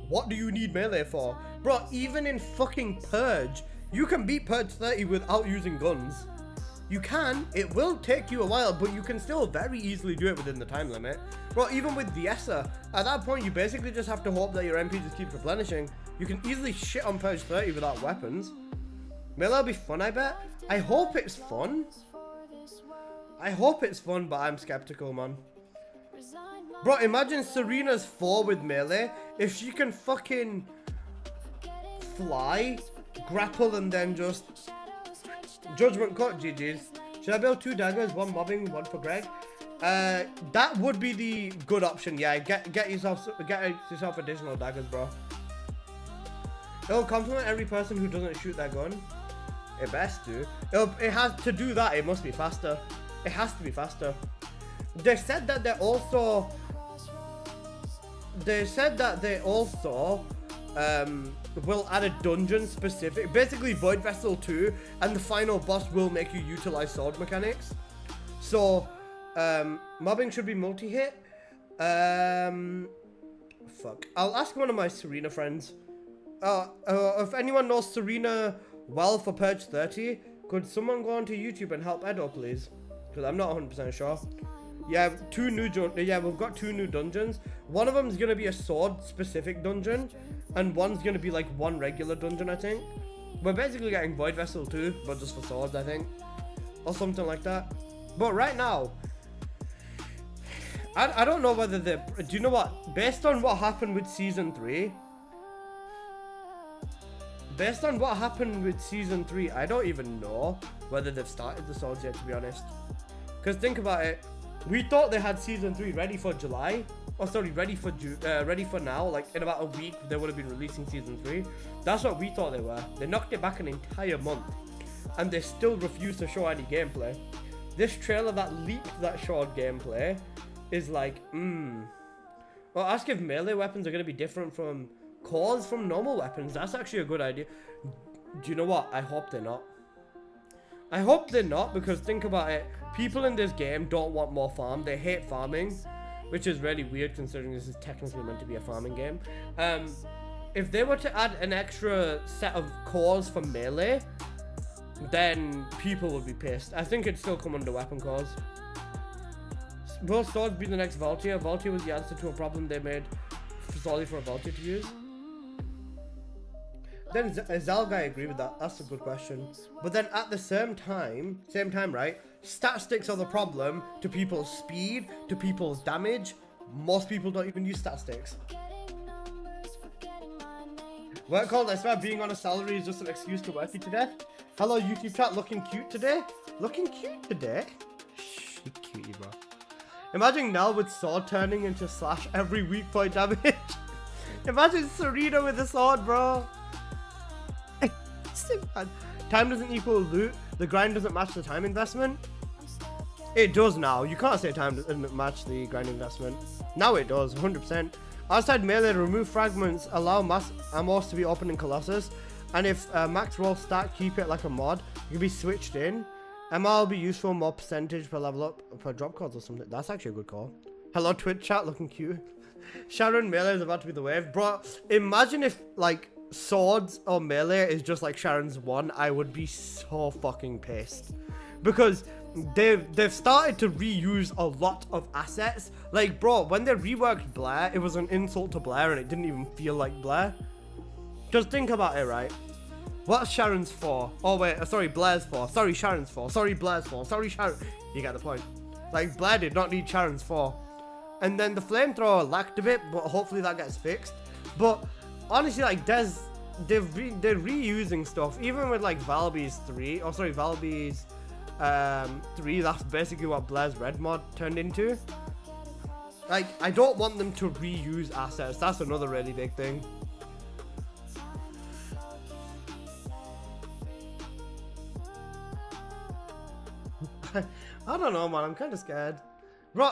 What do you need melee for? Bro, even in fucking Purge, you can beat Purge 30 without using guns. You can, it will take you a while, but you can still very easily do it within the time limit. Bro, even with Viessa, at that point you basically just have to hope that your MP just keeps replenishing. You can easily shit on Purge 30 without weapons. Melee will be fun, I bet. I hope it's fun. I hope it's fun, but I'm skeptical, man. Bro, imagine Serena's 4 with melee. If she can fucking fly, grapple, and then just judgment cut, GG's. Should I build 2 daggers, 1 mobbing, 1 for Greg? That would be the good option. Yeah, get yourself additional daggers, bro. It'll compliment every person who doesn't shoot their gun. It best do. It has to do that. It must be faster. It has to be faster. They said that they also will add a dungeon specific, basically Void Vessel 2, and the final boss will make you utilize sword mechanics. So, mobbing should be multi-hit. Fuck. I'll ask one of my Serena friends. If anyone knows Serena well for Purge 30, could someone go onto YouTube and help Edo, please? Because I'm not 100% sure. Yeah, we've got 2 new dungeons. One of them is gonna be a sword-specific dungeon, and one's gonna be like one regular dungeon, I think. We're basically getting Void Vessel 2, but just for swords, I think, or something like that. But right now, I don't know whether they. Do you know what? Based on what happened with season 3, I don't even know whether they've started the swords yet, to be honest. Because think about it. We thought they had season 3 ready for July. Oh, sorry, ready for now. Like, in about a week, they would have been releasing season 3. That's what we thought they were. They knocked it back an entire month. And they still refuse to show any gameplay. This trailer that leaked that short gameplay is like, Well, ask if melee weapons are going to be different from cores from normal weapons. That's actually a good idea. Do you know what? I hope they're not. I hope they're not, because think about it. People in this game don't want more farm. They hate farming, which is really weird considering this is technically meant to be a farming game. If they were to add an extra set of cores for melee, then people would be pissed. I think it'd still come under weapon cores. Will swords be the next Valtia? Valtia was the answer to a problem they made solely for a Valtia to use. Then Zalga, I agree with that. That's a good question. But then at the same time, right? Stat sticks are the problem to people's speed, to people's damage. Most people don't even use stat sticks. Work called, I swear being on a salary is just an excuse to work you to death. Hello YouTube chat, looking cute today? Looking cute today? Shh, you cutie, bro. Imagine Nell with sword turning into slash every weak point damage. Imagine Serena with a sword, bro. Time doesn't equal loot. The grind doesn't match the time investment. It does now. You can't say time doesn't match the grind investment. Now it does, 100%. Outside melee, remove fragments, allow mass ammos to be opened in Colossus. And if max roll stack, keep it like a mod. It can be switched in. MR will be useful, more percentage per level up, per drop codes or something. That's actually a good call. Hello Twitch chat, looking cute. Sharon melee is about to be the wave. Bro, imagine if like swords or melee is just like Sharon's one. I would be so fucking pissed. Because they've started to reuse a lot of assets. Like, bro, when they reworked Blair, it was an insult to Blair and it didn't even feel like Blair. Just think about it, right? What's Sharon's for? Oh wait, sorry, Blair's for. Sorry, Sharon's for. Sorry, Blair's for. Sorry, Sharon. You get the point. Like, Blair did not need Sharon's for. And then the flamethrower lacked a bit, but hopefully that gets fixed. But honestly, like, they're reusing stuff. Even with like Valby's 3, oh sorry, Valby's 3, that's basically what Blair's red mod turned into. Like, I don't want them to reuse assets. That's another really big thing. I don't know, man. I'm kind of scared. Bro,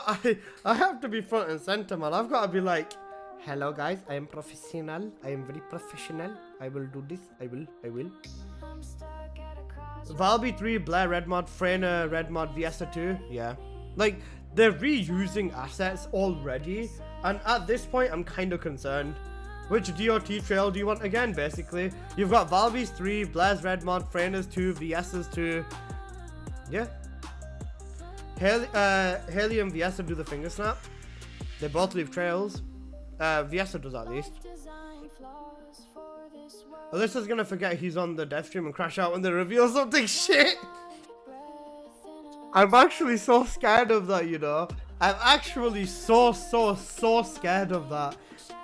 I have to be front and center, man. I've got to be like, hello, guys. I am professional. I am very professional. I will do this. I will. Valby 3, Blair red mod, Freyna red mod, Viesta 2. Yeah. Like, they're reusing assets already. And at this point, I'm kind of concerned. Which DOT trail do you want again, basically? You've got Valby's 3, Blair's red mod, Freyna's 2, Viesta's 2. Yeah. Haley and Viesta do the finger snap. They both leave trails. Viesta does at least. Alyssa's gonna forget he's on the dev stream and crash out when they reveal something shit. I'm actually so scared of that, you know. I'm actually so scared of that.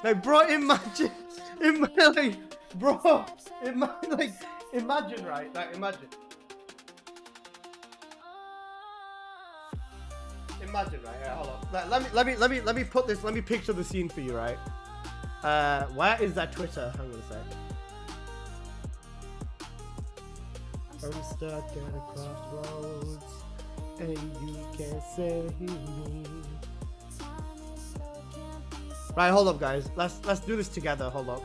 Like, bro, imagine, like, bro, imagine, right? Like, imagine, right? Here, hold on. Let me put this. Let me picture the scene for you, right? Where is that Twitter? Hang on a sec. I'm stuck at a crossroads, and you can't save me. Right, hold up, guys. Let's do this together. Hold up.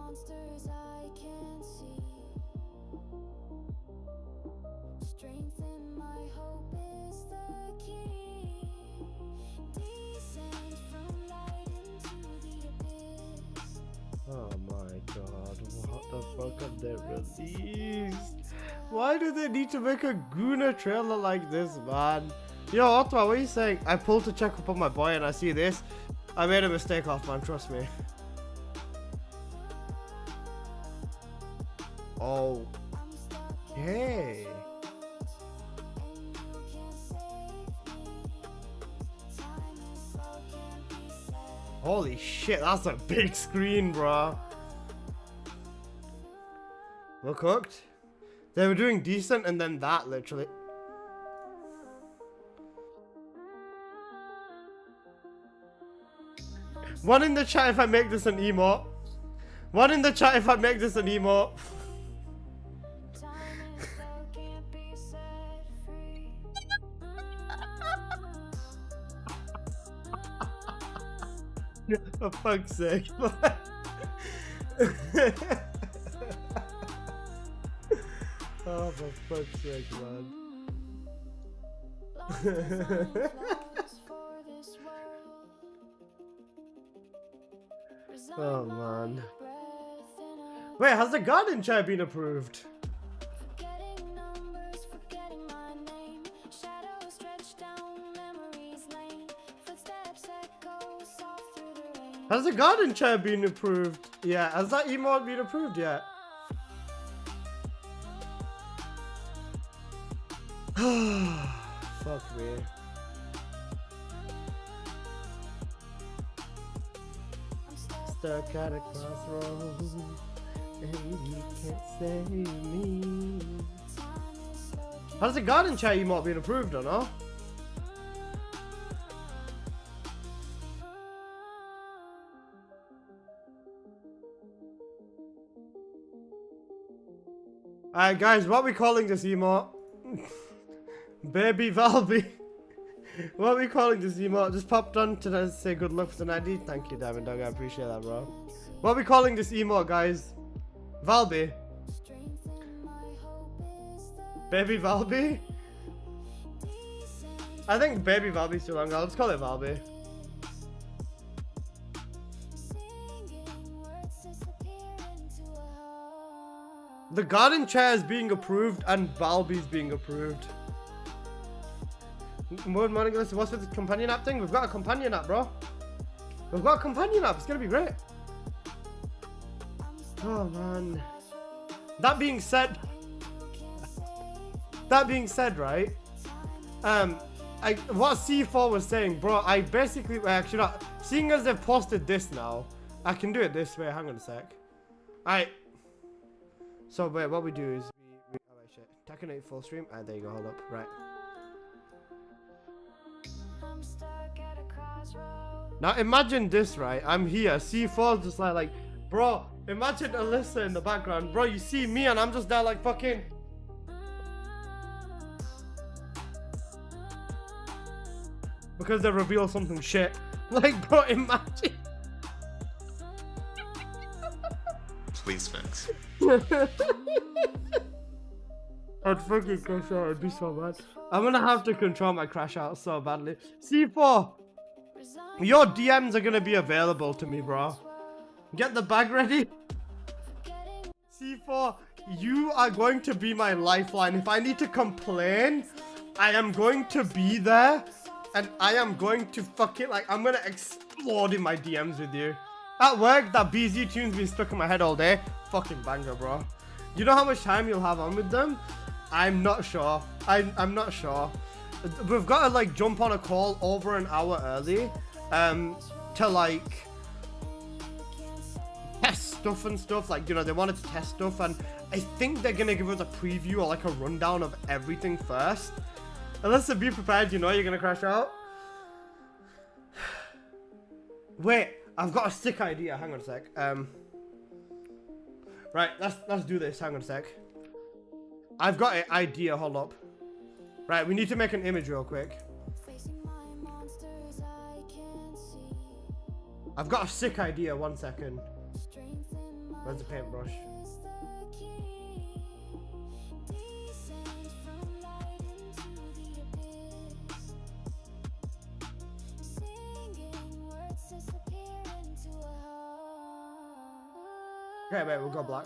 monsters I can't see. Strength in my hope is the key. Descend from light into the abyss. Oh my god, what the fuck have they released? Why do they need to make a Guna trailer like this, man? Yo, Otto, what are you saying? I pulled to check up on my boy and I see this. I made a mistake off, man, trust me. Oh. Hey. Holy shit, that's a big screen, bro. We're cooked. They were doing decent and then that, literally. One in the chat if I make this an emote. One in the chat if I make this an emote. For fuck's sake. Oh, for fuck's sake, man. Oh, man. Wait, has the garden chair been approved? Has the garden chair been approved? Yeah, has that emote been approved yet? Fuck me. Stuck at a crossroads and you can't save me. Has the garden chair emote been approved or not? Alright guys, what are we calling this emote? Baby Valby. What are we calling this emote? Just popped on to say good luck for the ID. Thank you, Diamond Dog. I appreciate that, bro. What are we calling this emote, guys? Valby. Baby Valby? I think Baby Valby's too long. I'll just call it Valby. The garden chair is being approved and Valby's being approved. Good morning, listen, what's with the companion app thing? We've got a companion app, bro. We've got a companion app. It's gonna be great. Oh man. That being said, right? What C4 was saying, bro. I basically actually not. Seeing as they've posted this now, I can do it this way. Hang on a sec. Alright. So wait, what we do is oh wait, shit. Taconate full stream. Ah, there you go. Hold up. Right. Now imagine this, right? I'm here. C4's just like, bro. Imagine Alyssa in the background, bro. You see me and I'm just there like fucking. Because they reveal something shit. Like, bro, imagine. Please fix. I'd fucking crash out. It'd be so bad. I'm gonna have to control my crash out so badly. C4, your DMs are gonna be available to me, bro. Get the bag ready. C4, you are going to be my lifeline. If I need to complain, I am going to be there. And I am going to fucking, like, I'm gonna explode in my DMs with you. At work, that BZ tune's been stuck in my head all day. Fucking banger, bro. You know how much time you'll have on with them? I'm not sure. I'm not sure. We've got to, like, jump on a call over an hour early. To, like, test stuff and stuff. Like, you know, they wanted to test stuff. And I think they're gonna give us a preview or, like, a rundown of everything first. Unless to be prepared, you know you're gonna crash out. Wait, I've got a sick idea. Hang on a sec. Right, let's do this. Hang on a sec. I've got an idea. Hold up. Right, we need to make an image real quick. I've got a sick idea. 1 second. Where's the paintbrush? is the key. Descend from light into the abyss. Singing words disappear into a heart. Okay, wait, we'll go black.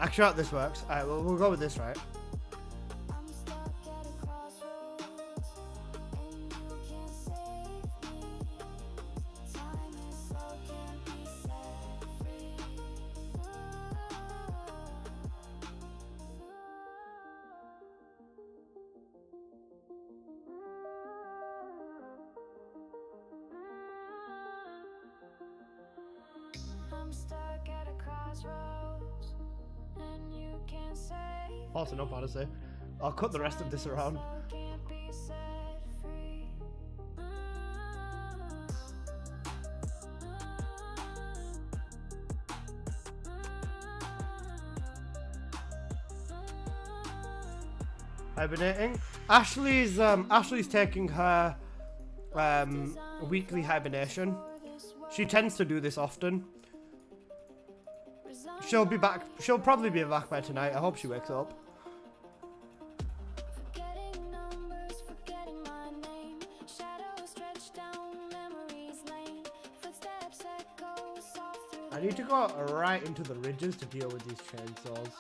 Actually, this works. Alright, we'll go with this, right? I'm stuck at a crossroads, and you can't save me. Time is slow, can't be set free. I'm stuck at a crossroads, and you can't save. Awesome, no part to say. I'll cut the rest of this around. Slow, can't be set free. Hibernating. Ashley's taking her weekly hibernation. She tends to do this often. She'll be back. She'll probably be back by tonight. I hope she wakes up. Forgetting numbers, forgetting my name. Shadows stretch down memories lane. Footsteps echo soft through the I need to go right into the ridges to deal with these chainsaws.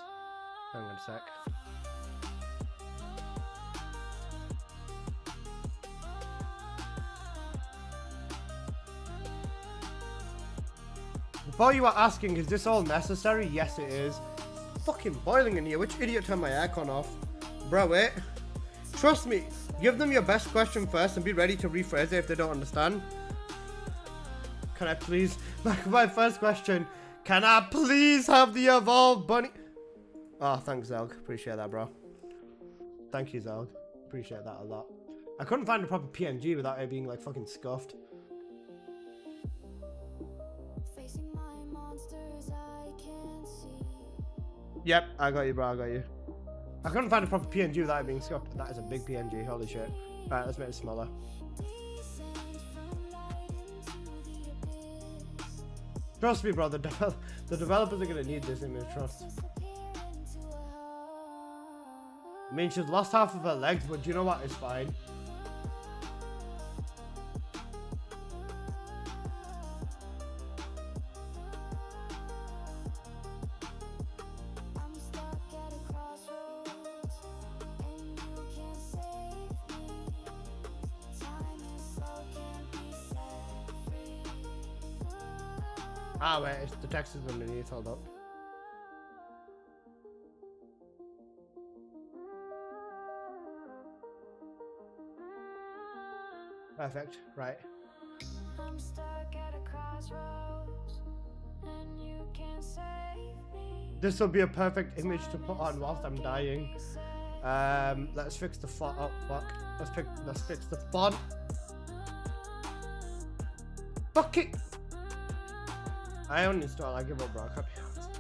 Hang on a sec. Before you are asking, is this all necessary? Yes, it is. Fucking boiling in here. Which idiot turned my aircon off? Bro, wait. Trust me. Give them your best question first and be ready to rephrase it if they don't understand. Can I please? My first question. Can I please have the evolved bunny? Oh, thanks, Zelg. Appreciate that, bro. Thank you, Zelg. Appreciate that a lot. I couldn't find a proper PNG without it being like fucking scuffed. facing my monsters I can't see. Yep, I got you, bro. I got you. I couldn't find a proper PNG without it being scuffed. That is a big PNG. Holy shit. Alright, let's make it smaller. Descend from light into the abyss. Trust me, bro. The developers are gonna need this image. Trust. Disappear into a heart. I mean, she's lost half of her legs, but you know what? It's fine. I'm stuck at a crossroads, and you can't save me. Time is slow, can't be set free. Ah, wait. It's the text is underneath. Hold up. Perfect. Right. I'm stuck at a crossroads, and you can't save me. This will be a perfect image to put on whilst I'm dying. Let's fix the font. Oh fuck. Let's fix the font. Fuck it. I uninstall. I give up, bro. I can't be honest.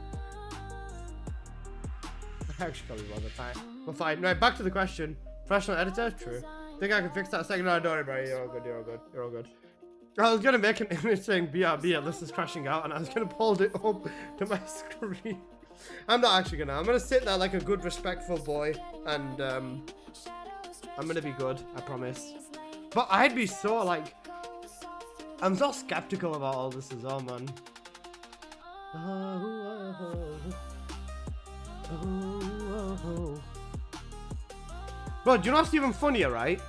I actually probably wasn't fine. We're fine. Right, back to the question. Professional editor? True. Think I can fix that second? No, don't worry, bro. You're all good. You're all good. You're all good. I was gonna make an image saying BRB, this is crashing out, and I was gonna hold it up to my screen. I'm not actually gonna. I'm gonna sit there like a good, respectful boy, and I'm gonna be good. I promise. But I'd be so like, I'm so skeptical about all this as well, man. Bro, do you know what's even funnier, right?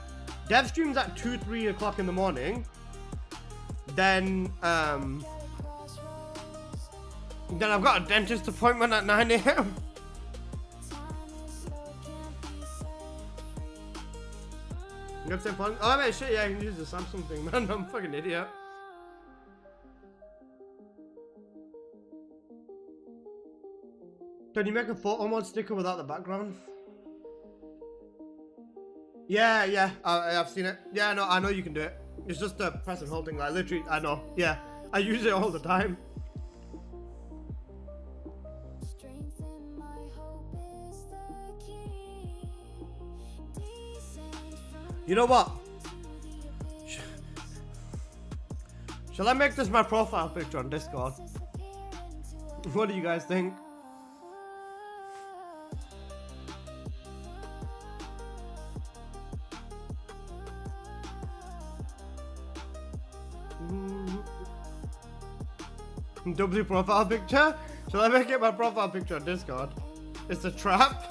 Dev streams at 2-3 o'clock in the morning. Then I've got a dentist appointment at 9 AM. You got the same phone? Oh, wait, shit, yeah, I can use the Samsung thing, man. I'm a fucking idiot. Can you make a photo mod sticker without the background? Yeah, I've seen it. Yeah, no, I know you can do it. It's just a press and hold thing, like literally, I know. Yeah, I use it all the time. Strength in my hope is the key. Descend from You know what? Shall I make this my profile picture on Discord? What do you guys think? W profile picture? Shall I make it my profile picture on Discord? It's a trap.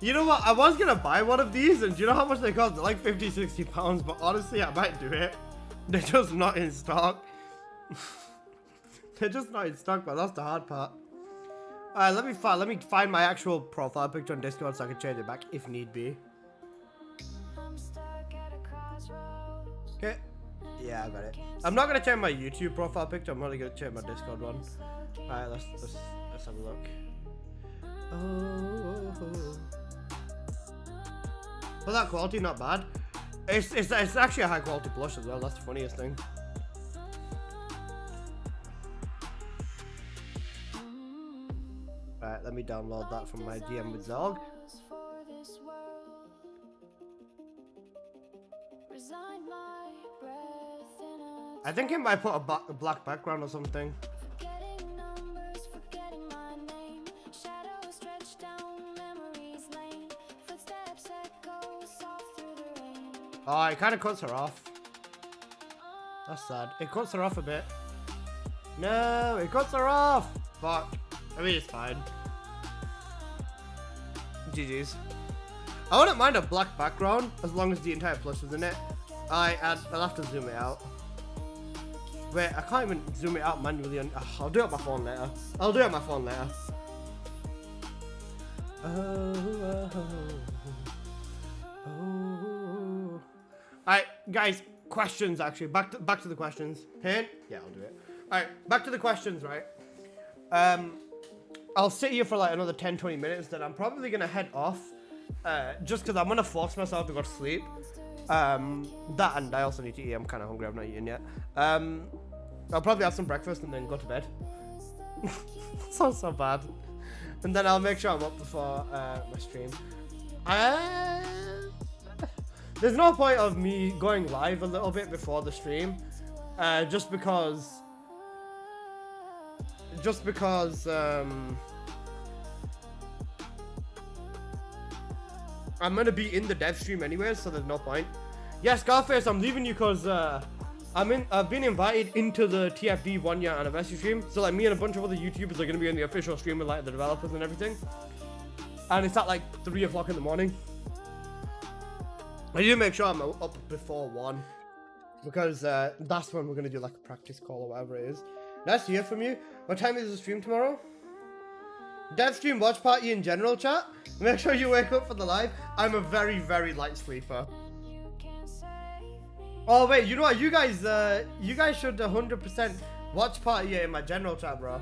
You know what? I was gonna buy one of these, and do you know how much they cost? They're like 50-60 pounds, but honestly, I might do it. They're just not in stock. They're just not in stock, but that's the hard part. Alright, let me find my actual profile picture on Discord so I can change it back if need be. Okay. Yeah, I got it. I'm not gonna change my YouTube profile picture. I'm only gonna change my Discord one. Alright, let's have a look. Oh. Well, that quality not bad. It's actually a high quality blush as well. That's the funniest thing. Alright, let me download that from my DM with Zog. I think it might put a black background or something. Oh, it kind of cuts her off. That's sad. It cuts her off a bit. No, it cuts her off. Fuck. I mean, it's fine. GG's. I wouldn't mind a black background as long as the entire plush is in it. I'll have to zoom it out. Wait, I can't even zoom it out manually. I'll do it on my phone later. I'll do it on my phone later. Alright, guys, questions actually. Back to the questions. Hint? Yeah, I'll do it. Alright, back to the questions, right? I'll sit here for like another 10-20 minutes, then I'm probably gonna head off. Just because I'm gonna force myself to go to sleep. That, and I also need to eat. I'm kind of hungry. I've not eaten yet. I'll probably have some breakfast and then go to bed. Sounds so bad. And then I'll make sure I'm up before my stream. There's no point of me going live a little bit before the stream, just because I'm gonna be in the dev stream anyways, so there's no point. Yeah, Scarface, I'm leaving you because I've been invited into the TFD 1-year anniversary stream. So like me and a bunch of other YouTubers are gonna be in the official stream with like the developers and everything. And it's at like 3 o'clock in the morning. I need to make sure I'm up before 1, because that's when we're gonna do like a practice call or whatever it is. Nice to hear from you. What time is the stream tomorrow? Dev stream, watch party in general, chat. Make sure you wake up for the live. I'm a very, very light sleeper. Oh wait, you know what? You guys should 100% watch party in my general chat, bro.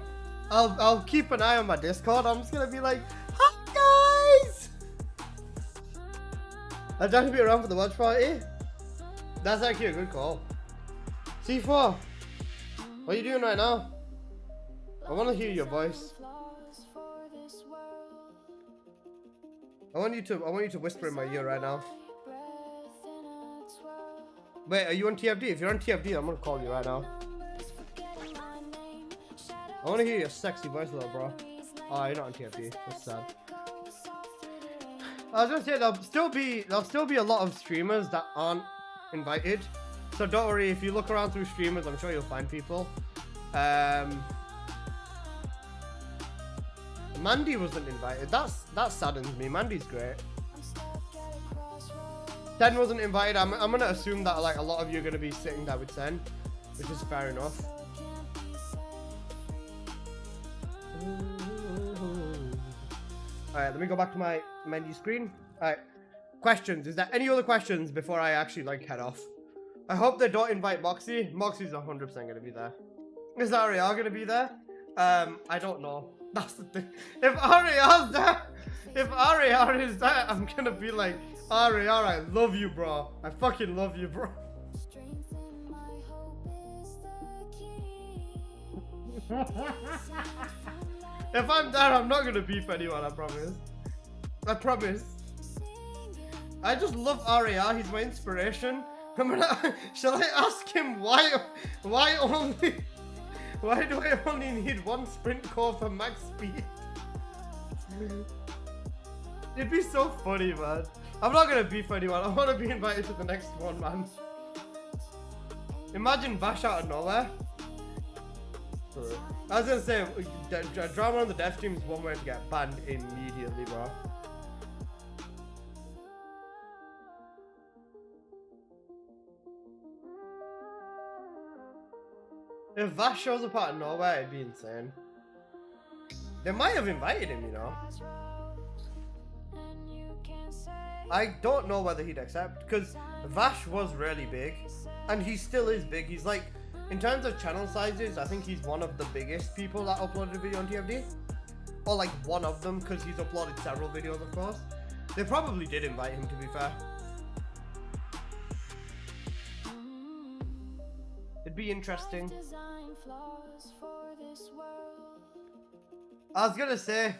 I'll keep an eye on my Discord. I'm just gonna be like, hi guys. I'm trying to be around for the watch party. That's actually a good call. C4, what are you doing right now? I want to hear your voice. I want you to whisper in my ear right now. Wait, are you on TFD? If you're on TFD, I'm gonna call you right now. I want to hear your sexy voice, little bro. Oh, you're not on TFD. That's sad. I was gonna say there'll still be a lot of streamers that aren't invited. So don't worry, if you look around through streamers, I'm sure you'll find people. Mandy wasn't invited. That saddens me. Mandy's great. Sen wasn't invited. I'm gonna assume that like a lot of you are gonna be sitting there with Sen, which is fair enough. Alright, let me go back to my menu screen. Alright, questions. Is there any other questions before I actually like head off? I hope they don't invite Moxie. Moxie's 100% gonna be there. Is Ariel gonna be there? I don't know. That's the thing. If Ariel's there, if Ariel is there, I'm gonna be like, Ariel, I love you, bro. I fucking love you, bro. If I'm there, I'm not gonna beef anyone, I promise. I promise. I just love Ariel. He's my inspiration. Shall I ask him why only, why do I only need one sprint core for max speed? It'd be so funny, man. I'm not gonna beef anyone. I want to be invited to the next one, man. Imagine Vash out of nowhere. I was gonna say, drama on the dev team is one way to get banned immediately, bro. If Vash shows up out of nowhere, it'd be insane. They might have invited him, you know. I don't know whether he'd accept, because Vash was really big, and he still is big. He's like, in terms of channel sizes, I think he's one of the biggest people that uploaded a video on TFD. Or like one of them, because he's uploaded several videos, of course. They probably did invite him, to be fair. It'd be interesting. I was gonna say,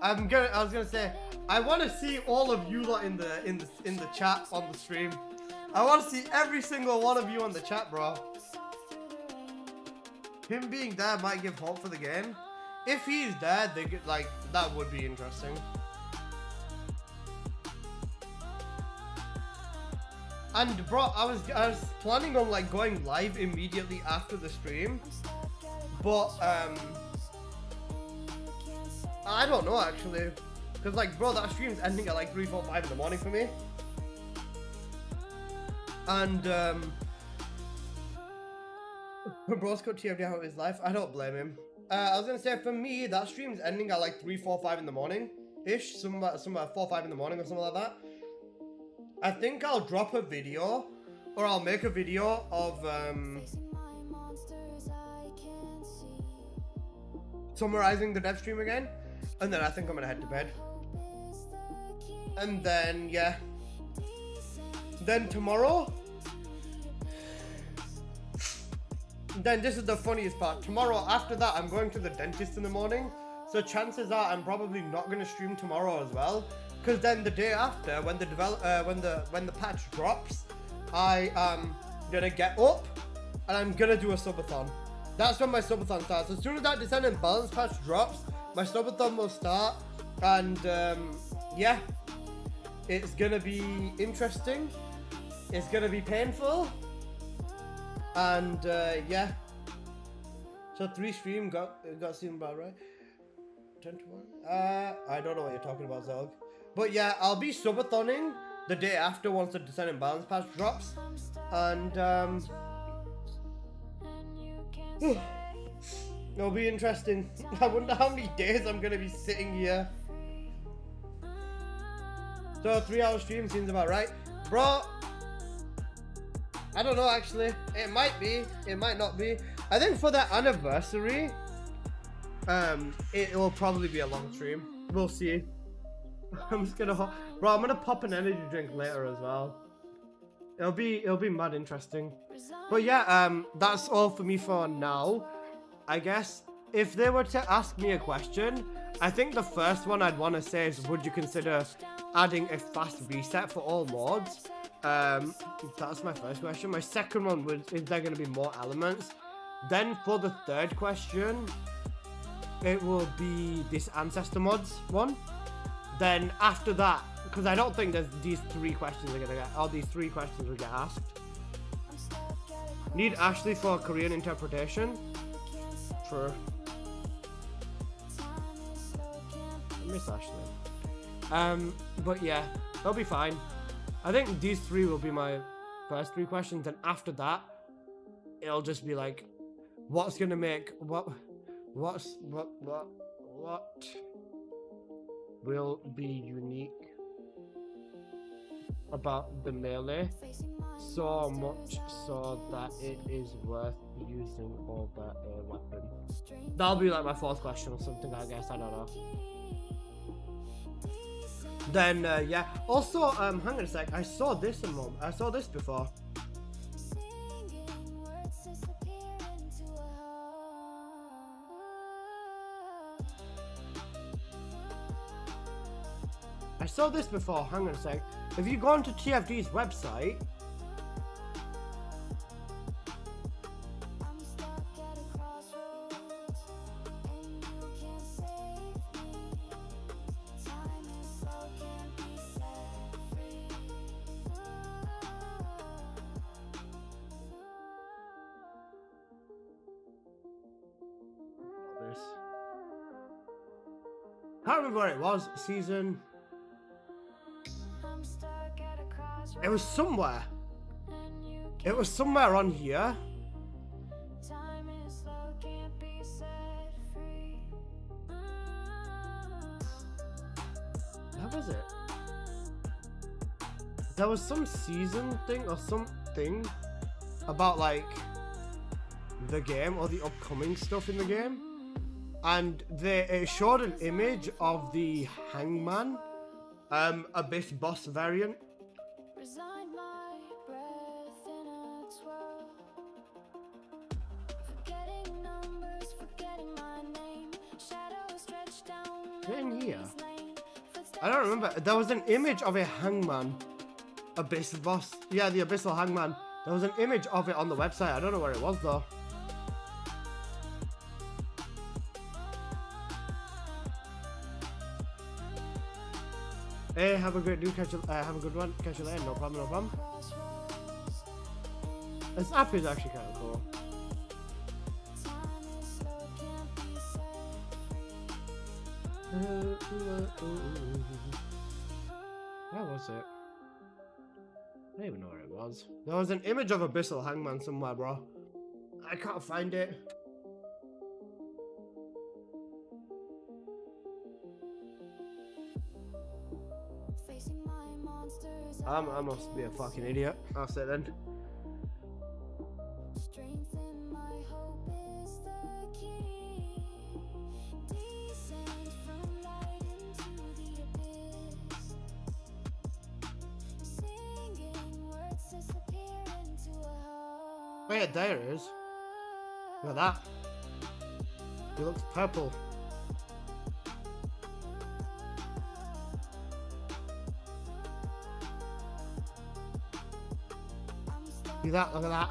I was gonna say, I want to see all of you lot in the chat on the stream. I want to see every single one of you on the chat, bro. Him being there might give hope for the game. If he's there, they get, like, that would be interesting. And bro, I was planning on like going live immediately after the stream, but I don't know actually, cause like bro, that stream's ending at like 3, 4, 5 in the morning for me, and bro's cut TFD out of his life. I don't blame him. I was gonna say for me, that stream's ending at like 3, 4, 5 in the morning ish, somewhere 4, 5 in the morning or something like that. I think I'll drop a video, or I'll make a video of summarizing the dev stream again, and then I think I'm gonna head to bed. And then yeah, then tomorrow, then this is the funniest part. Tomorrow after that, I'm going to the dentist in the morning, so chances are I'm probably not gonna stream tomorrow as well. Because then the day after, when the patch drops, I am gonna get up and I'm gonna do a subathon. That's when my subathon starts. As soon as that Descendant balance patch drops, my subathon will start, and yeah, it's gonna be interesting. It's gonna be painful, and yeah. So 3 stream got seen about right. 10 to 1. I don't know what you're talking about, Zog. But yeah, I'll be subathoning the day after once the Descendant balance patch drops, and it'll be interesting. I wonder how many days I'm gonna be sitting here. So 3-hour stream seems about right, bro. I don't know actually. It might be. It might not be. I think for the anniversary, it will probably be a long stream. We'll see. I'm just gonna, bro. I'm gonna pop an energy drink later as well. It'll be mad interesting. But yeah, that's all for me for now. I guess if they were to ask me a question, I think the first one I'd want to say is, would you consider adding a fast reset for all mods? That's my first question. My second one was, is there going to be more elements? Then for the third question, it will be this ancestor mods one. Then after that, because I don't think there's these 3 questions are gonna get, all these 3 questions will get asked. Need Ashley for Korean interpretation. True. I miss Ashley. But yeah, they'll be fine. I think these 3 will be my first 3 questions, and after that, it'll just be like, what's gonna make what will be unique about the melee so much so that it is worth using over a weapon. That'll be like my 4th question or something, I guess. I don't know. Then yeah. Also, hang on a sec. I saw this before. I saw this before. Hang on a sec. If you go onto TFD's website, I'm stuck at a crossroads, and you can't save me. Time is slow, can't be set free. this. Can't remember where it was. Season. I'm stuck at a crossroads, It was somewhere. and you It was somewhere on here. time is slow, can't be set free. Where was it? There was some season thing or something about like the game or the upcoming stuff in the game, and it showed an image of the Hangman Abyss boss variant. Resign my breath in a twirl, forgetting numbers, forgetting my name. Shadows stretch down Is it in here? memory's lane. I don't remember. There was an image of a Hangman Abyss boss. Yeah, the Abyssal Hangman. There was an image of it on the website. I don't know where it was though. Hey, have a great have a good one. Catch you later. No problem, no problem. This app is actually kind of cool. Time is slow, can't be set free. Where was it? I don't even know where it was. There was an image of Abyssal Hangman somewhere, bro. I can't find it. Facing my monsters, I must be a fucking idiot. I'll say then. strength in my hope is the key. Descend from light into the abyss. Singing words disappear into a hole. Oh yeah, there it is. Look at that. It looks purple. See that? Look at that.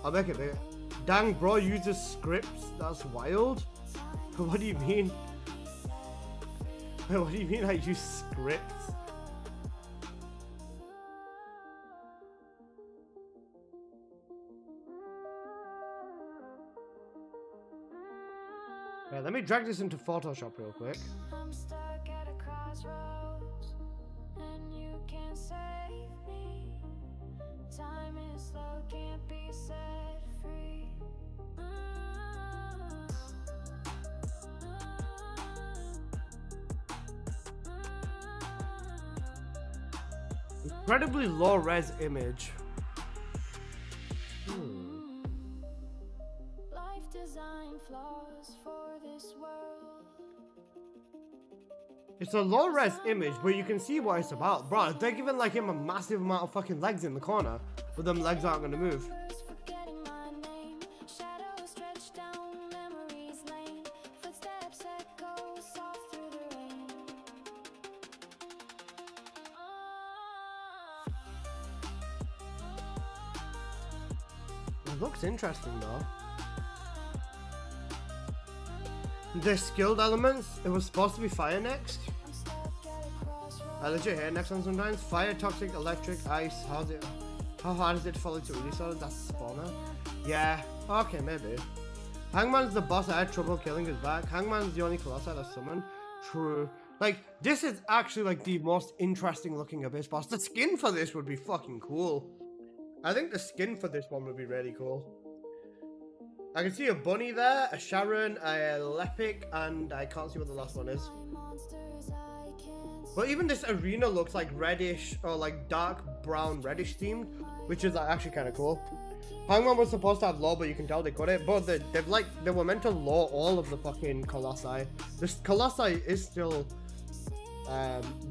I'll make it bigger. Dang, bro uses scripts. That's wild. What do you mean? What do you mean I use scripts? Right, let me drag this into Photoshop real quick. I'm stuck at a crossroads, and you can't save me. Time is slow, can't be set free. Incredibly low res image. Life design flaws for this world. It's a low res image, but you can see what it's about. Bro, they're giving like him a massive amount of fucking legs in the corner, but them legs aren't gonna move. Forgetting my name. Shadows stretch down memory's lane. Footsteps echo soft through the rain. It looks interesting though. The skilled elements, it was supposed to be fire next. I'm stuck at a crossroads. I legit hear next one sometimes. Fire, toxic, electric, ice. How hard is it to follow to release all? That's the spawner. Yeah. Okay, maybe. Hangman's the boss I had trouble killing his back. Hangman's the only Colossi that's summoned. True. Like, this is actually like the most interesting looking Abyss boss. The skin for this would be fucking cool. I think the skin for this one would be really cool. I can see a bunny there, a Sharon, a Lepic, and I can't see what the last one is. Monsters I can't But even this arena looks like reddish or like dark brown reddish themed, which is like, actually kind of cool. Hangman was supposed to have lore, but you can tell they got it. But they were meant to lore all of the fucking Colossi. This Colossi is still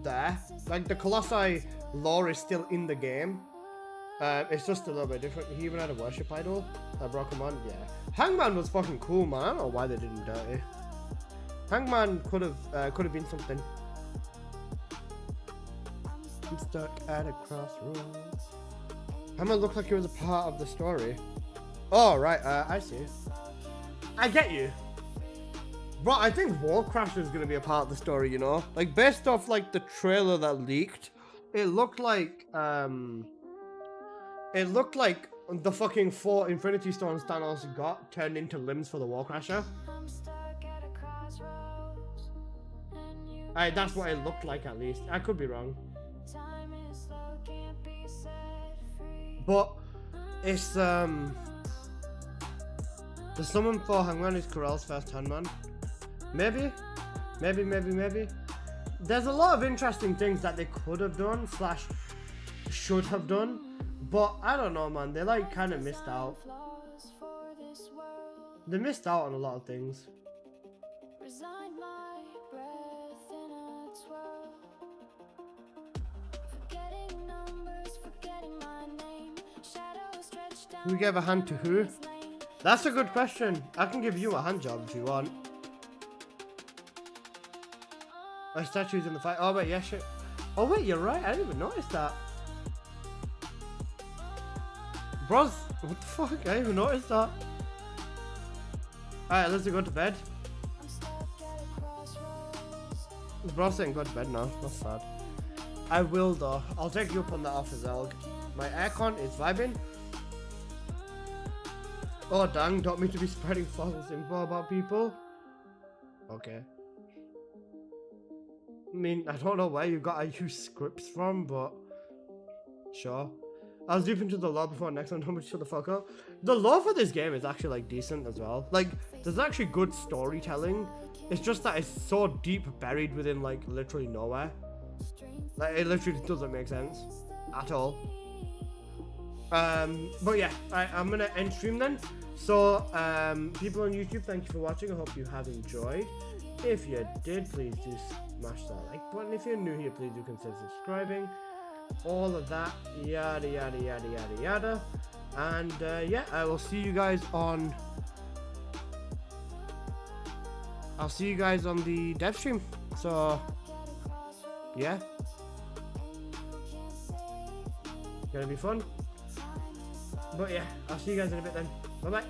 there. Like the Colossi lore is still in the game. It's just a little bit different. He even had a worship idol. Bro, come on, yeah. Hangman was fucking cool, man. I don't know why they didn't dirty. Hangman could have been something. I'm stuck at a crossroads. Hammer looked like it was a part of the story. Oh, right, I see. I get you. Bro, I think Wall Crash is gonna be a part of the story, you know? Like, based off, like, the trailer that leaked, it looked like, the fucking 4 Infinity Stones Thanos got turned into limbs for the Wall Crasher. That's what it looked like, at least. I could be wrong. But, it's, the summon for Hangman is Corell's first Hangman. Maybe. There's a lot of interesting things that they could have done / should have done, but I don't know, man. They like kind of missed out. They missed out on a lot of things. Who gave a hand to who? That's a good question. I can give you a hand job if you want. My statue's in the fight. Oh wait, yeah, shit. Oh wait, you're right. I didn't even notice that. Bros, what the fuck? I didn't even notice that. Alright, let's go to bed. Bros ain't go to bed now. That's sad. I will though. I'll take you up on that offer, Zelg. My aircon is vibing. Oh dang, don't mean to be spreading false info about people. Okay. I mean, I don't know where you got to use scripts from, but sure. I was deep into the lore before next one. Don't shut the fuck up. The lore for this game is actually like decent as well. Like, there's actually good storytelling. It's just that it's so deep buried within like literally nowhere. Like, it literally doesn't make sense at all. But yeah, I'm gonna end stream then. So, people on YouTube, thank you for watching. I hope you have enjoyed. If you did, please do smash that like button. If you're new here, please do consider subscribing. All of that, yada yada yada yada yada. And yeah, I will see you guys on. I'll see you guys on the dev stream. So yeah, gonna be fun. But yeah, I'll see you guys in a bit then. Bye bye.